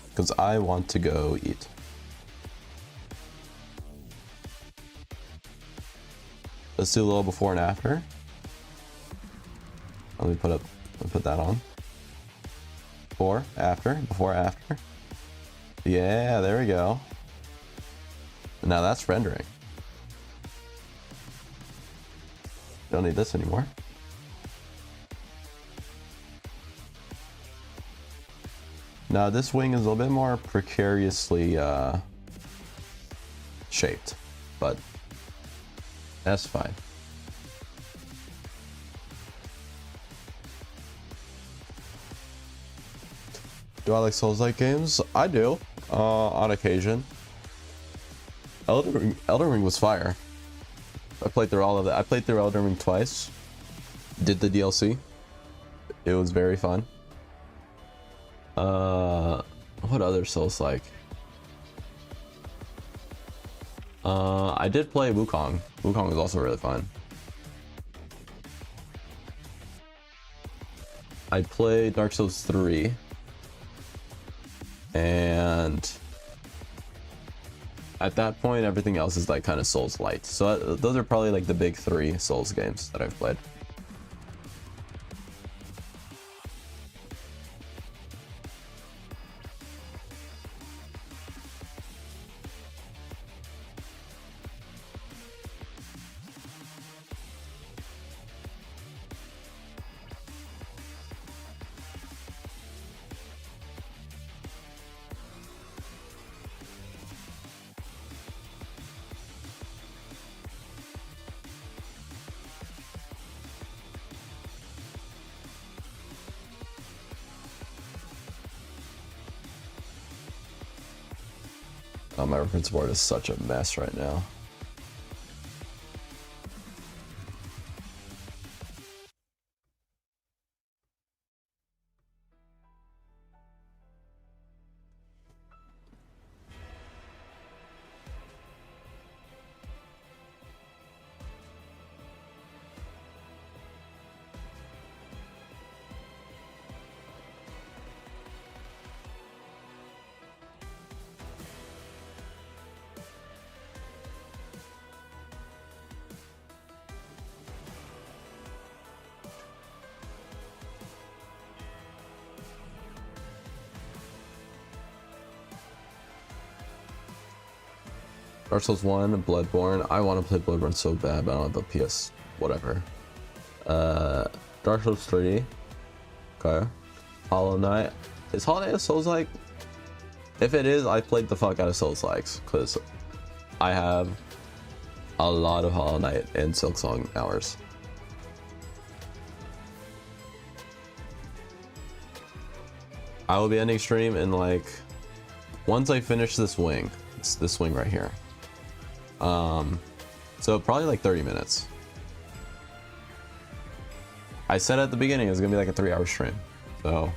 [SPEAKER 1] Because I want to go eat. Let's do a little before and after. Let me put that on. Before, after. Yeah, there we go. Now that's rendering. Don't need this anymore. Now this wing is a little bit more precariously shaped, but that's fine. Do I like Souls-like games? I do, on occasion. Elden Ring was fire. I played through all of it. I played through Elden Ring twice. Did the DLC. It was very fun. What other Souls-like? I did play Wukong. Wukong was also really fun. I played Dark Souls 3. And at that point, everything else is like kind of Souls light. So those are probably like the big 3 Souls games that I've played. Oh, my reference board is such a mess right now. Dark Souls 1, Bloodborne. I want to play Bloodborne so bad, but I don't have the PS whatever. Dark Souls 3. Okay. Hollow Knight. Is Hollow Knight a Souls-like? If it is, I played the fuck out of Souls-likes, because I have a lot of Hollow Knight and Silksong hours. I will be ending stream in like, once I finish this wing. It's this wing right here. So probably like 30 minutes. I said at the beginning it was gonna be like a 3-hour stream, so.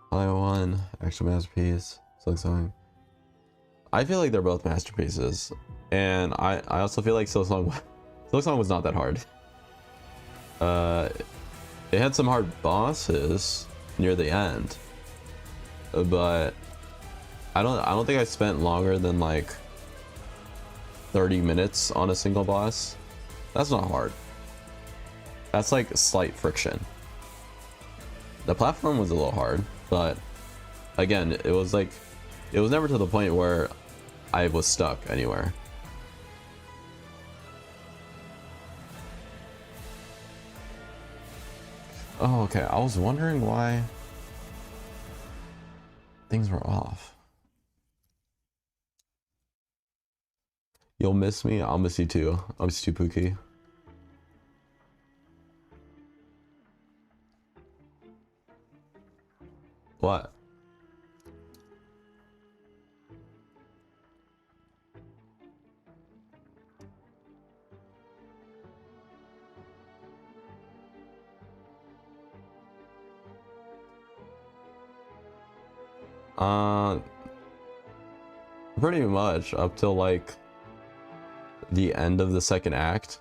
[SPEAKER 1] Hollow 1, actual masterpiece, Silksong. I feel like they're both masterpieces, and I also feel like Silksong was not that hard. It had some hard bosses near the end, but I don't think I spent longer than like 30 minutes on a single boss. That's not hard. That's like slight friction. The platform was a little hard, but again, it was never to the point where I was stuck anywhere. Oh, okay. I was wondering why things were off. You'll miss me? I'll miss you too. I'll miss you, Pookie. What? Pretty much up till like the end of the second act.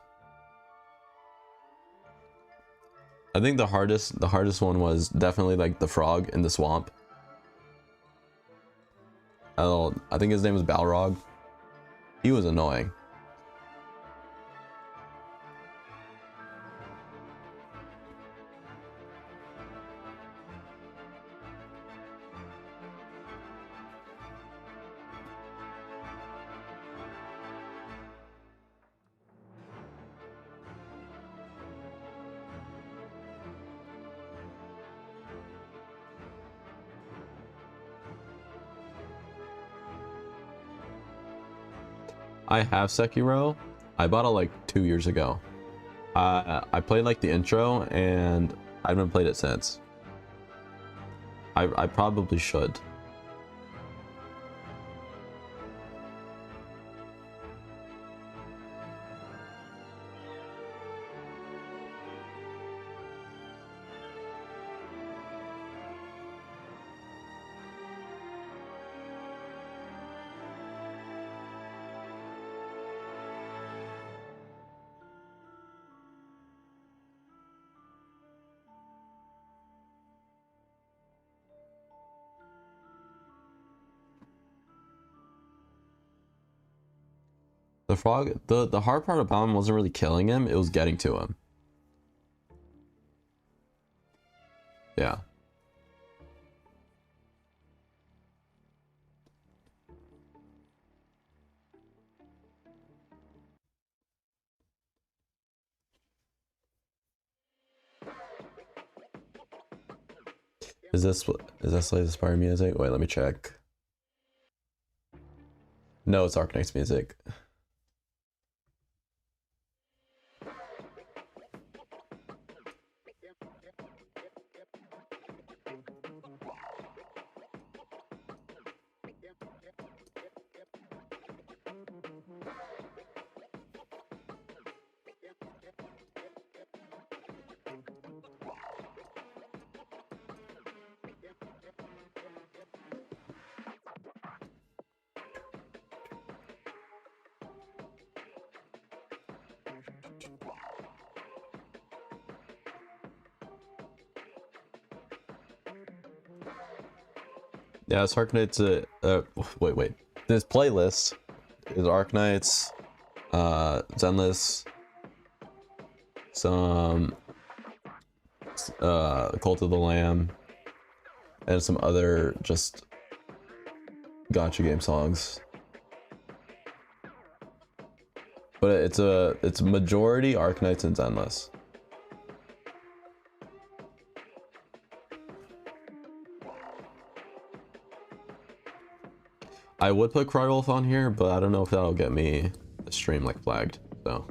[SPEAKER 1] I think the hardest one was definitely like the frog in the swamp. I think his name was Balrog. He was annoying. I have Sekiro. I bought it like 2 years ago. I played like the intro and I haven't played it since. I probably should. The frog, the hard part about him wasn't really killing him, it was getting to him. Yeah. Is this Slay the Spire music? Wait, let me check. No, it's Arknight's music. Yeah, it's Arknight's. Wait. This playlist is Arknight's, Zenless, some, Cult of the Lamb, and some other just gotcha game songs. But it's majority Arknights and Zenless. I would put Crywolf on here, but I don't know if that'll get me the stream like flagged, so.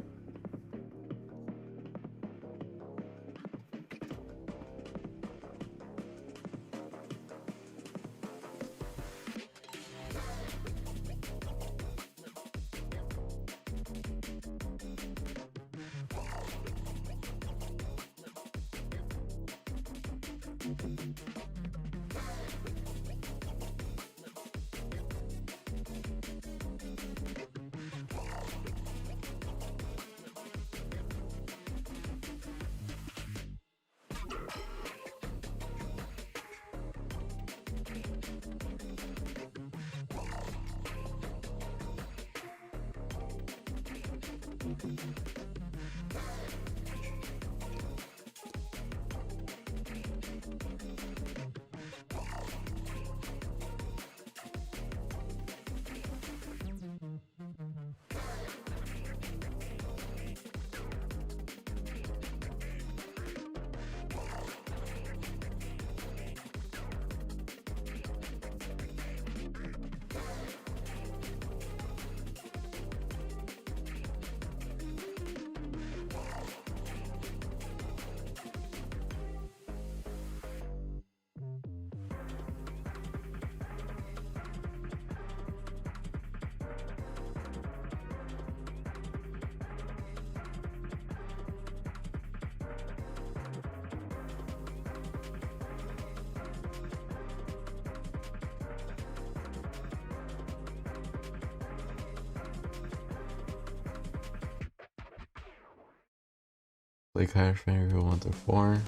[SPEAKER 1] Like Cash Finger 1 through 4.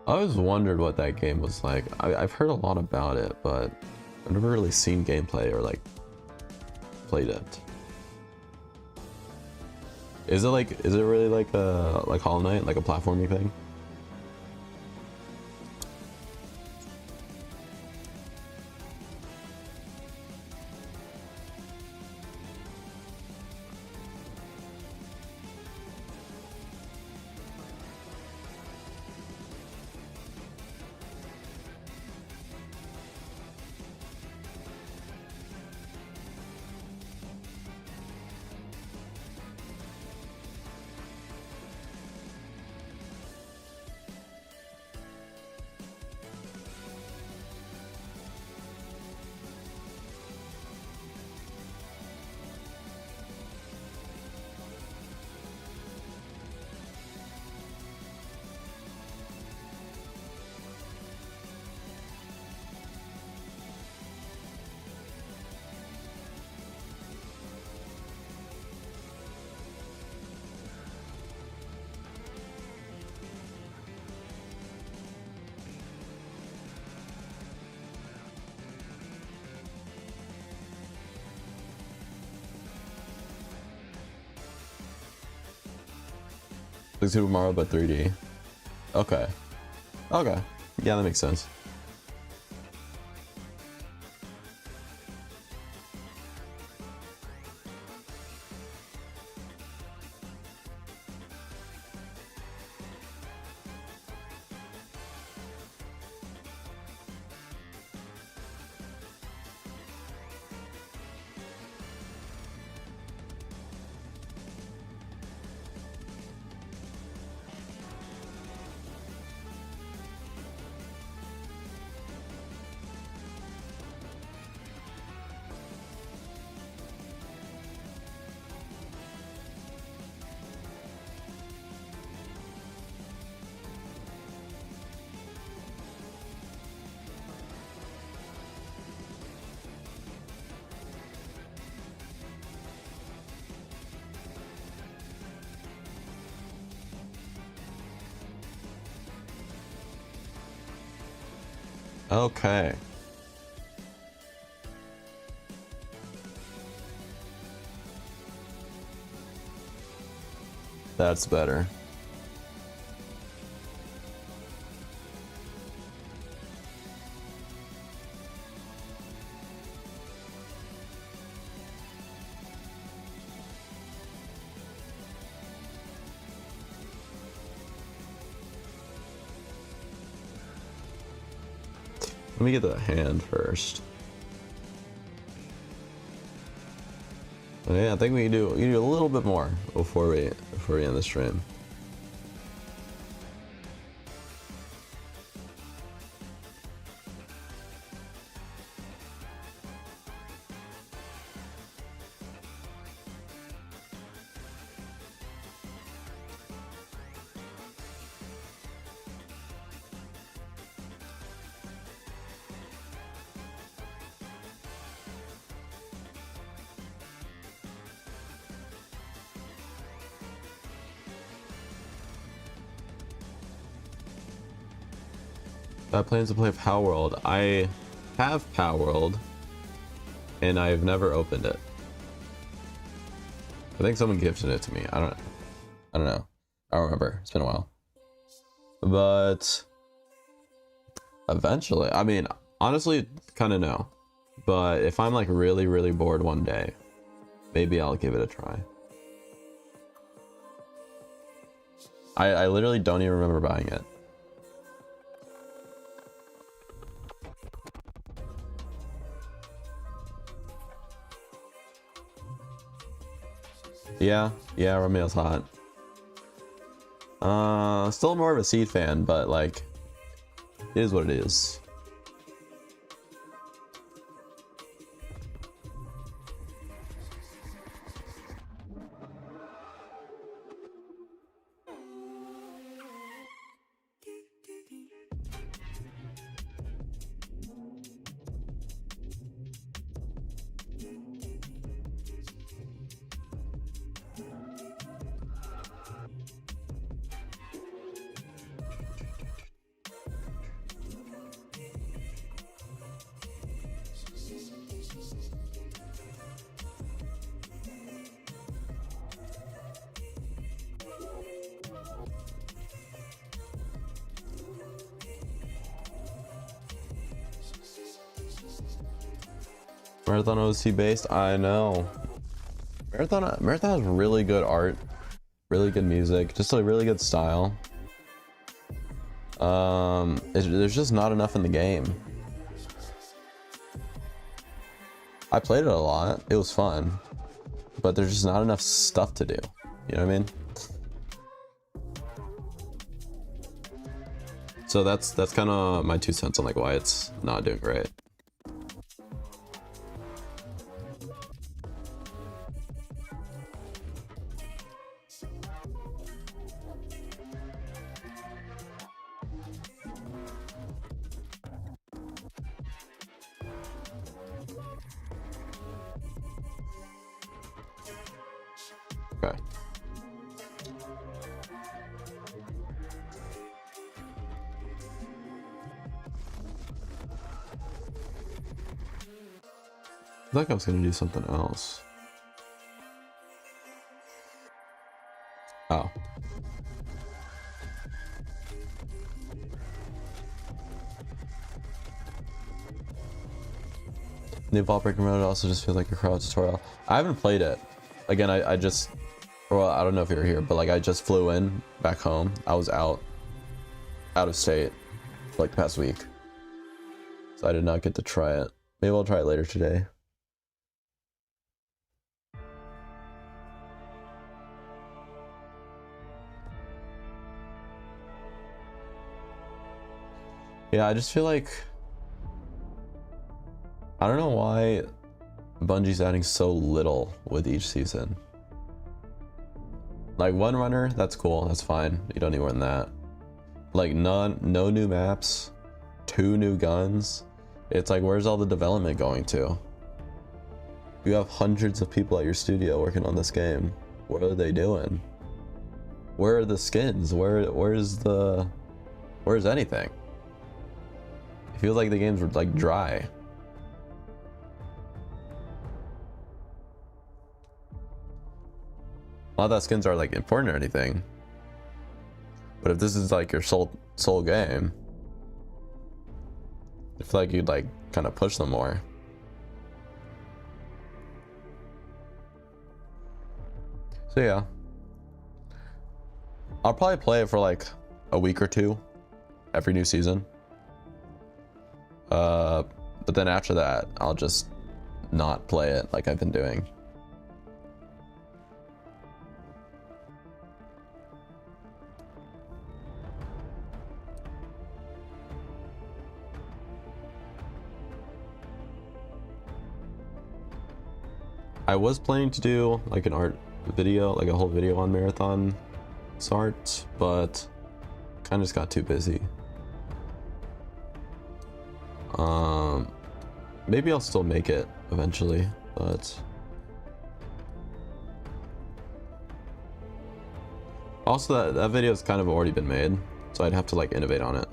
[SPEAKER 1] I always wondered what that game was like. I've heard a lot about it, but I've never really seen gameplay or like played it. Is it really like Hollow Knight, like a platforming thing? Like Super Mario but 3D. Okay. Okay. Yeah, that makes sense. Okay. That's better. Let me get the hand first. Yeah, I think we do a little bit more before we end the stream. I have plans to play Power World. I have Power World, and I've never opened it. I think someone gifted it to me. I don't know. I don't remember. It's been a while. But eventually, I mean, honestly, kind of no. But if I'm like really, really bored one day, maybe I'll give it a try. I literally don't even remember buying it. Yeah, Remielle's hot. Still more of a Seed fan, but like, it is what it is. Marathon OC based, I know. Marathon has really good art, really good music, just a really good style. There's just not enough in the game. I played it a lot. It was fun, but there's just not enough stuff to do. You know what I mean? So that's kind of my 2 cents on like why it's not doing great. Okay. I thought I was gonna do something else. Oh. New Vault Breaker mode also just feels like a crowd tutorial. I haven't played it. Again, I just, well, I don't know if you were here, but like I just flew in back home. I was out of state for like the past week, so I did not get to try it. Maybe I'll try it later today. Yeah, I just feel like, I don't know why Bungie's adding so little with each season. Like one runner, that's cool, that's fine. You don't need more than that. Like no new maps, 2 new guns. It's like, where's all the development going to? You have hundreds of people at your studio working on this game. What are they doing? Where are the skins? Where's anything? It feels like the game's like dry. Not that skins are like important or anything, but if this is like your sole game, I feel like you'd like kind of push them more. So yeah, I'll probably play it for like a week or 2 every new season. But then after that, I'll just not play it like I've been doing. I was planning to do like an art video, like a whole video on Marathon art, but kind of just got too busy. Maybe I'll still make it eventually, but also that video's kind of already been made, so I'd have to like innovate on it.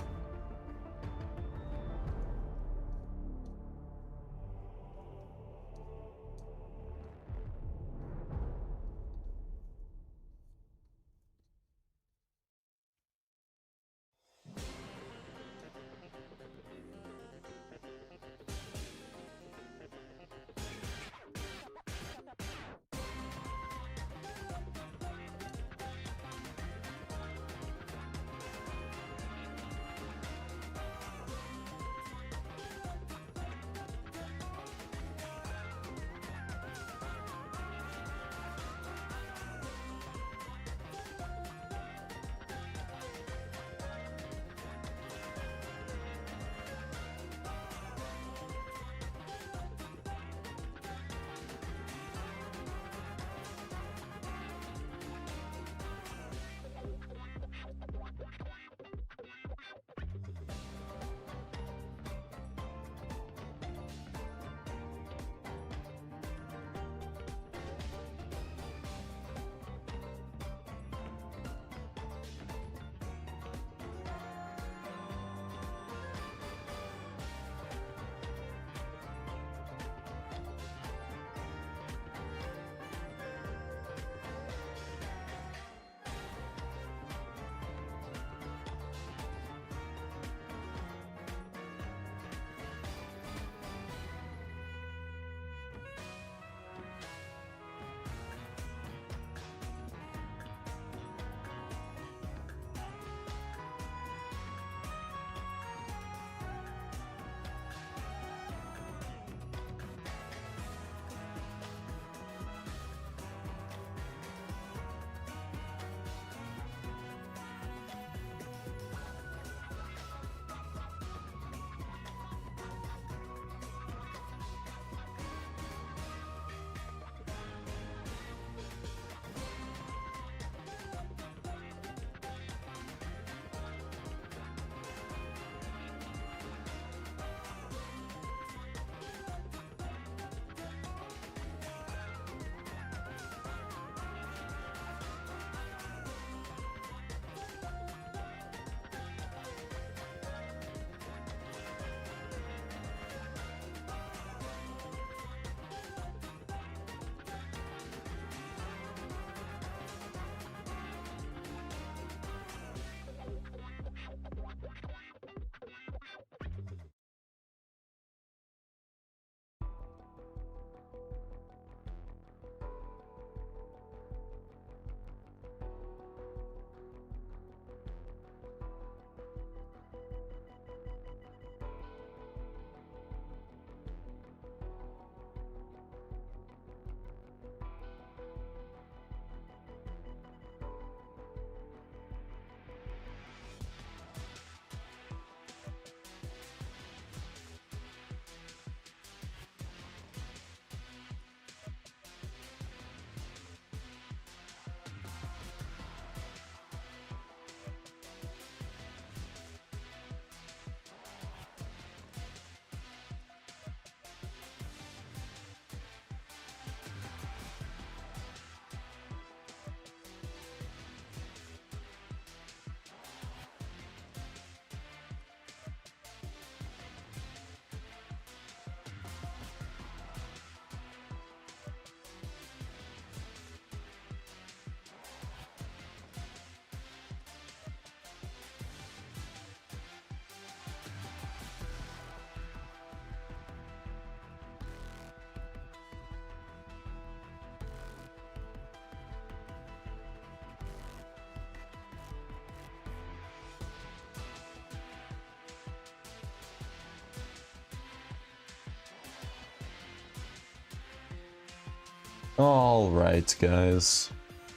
[SPEAKER 1] All right, guys.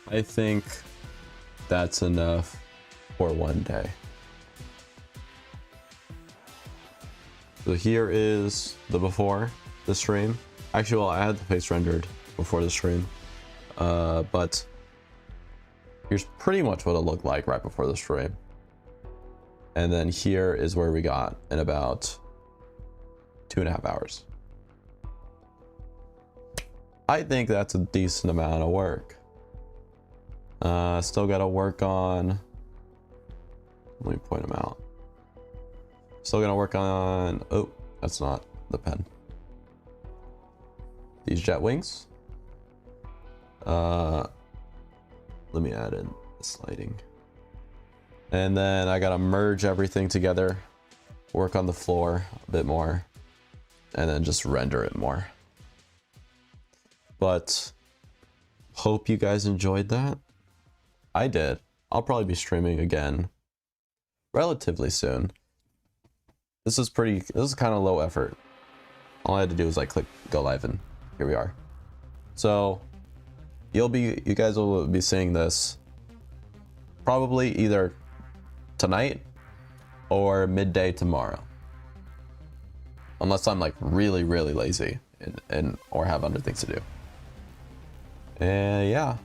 [SPEAKER 1] I think that's enough for one day. So here is the before the stream. Actually, well, I had the face rendered before the stream, but here's pretty much what it looked like right before the stream. And then here is where we got in about 2.5 hours. I think that's a decent amount of work. Still got to work on, let me point them out. Still gonna work on, oh, that's not the pen. These jet wings. Let me add in this lighting. And then I gotta merge everything together, work on the floor a bit more, and then just render it more. But hope you guys enjoyed that. I did. I'll probably be streaming again relatively soon. This is kind of low effort. All I had to do was like click go live and here we are. So you guys will be seeing this probably either tonight or midday tomorrow. Unless I'm like really lazy and or have other things to do. And yeah,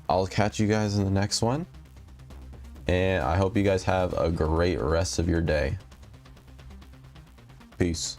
[SPEAKER 1] I'll catch you guys in the next one. And I hope you guys have a great rest of your day. Peace.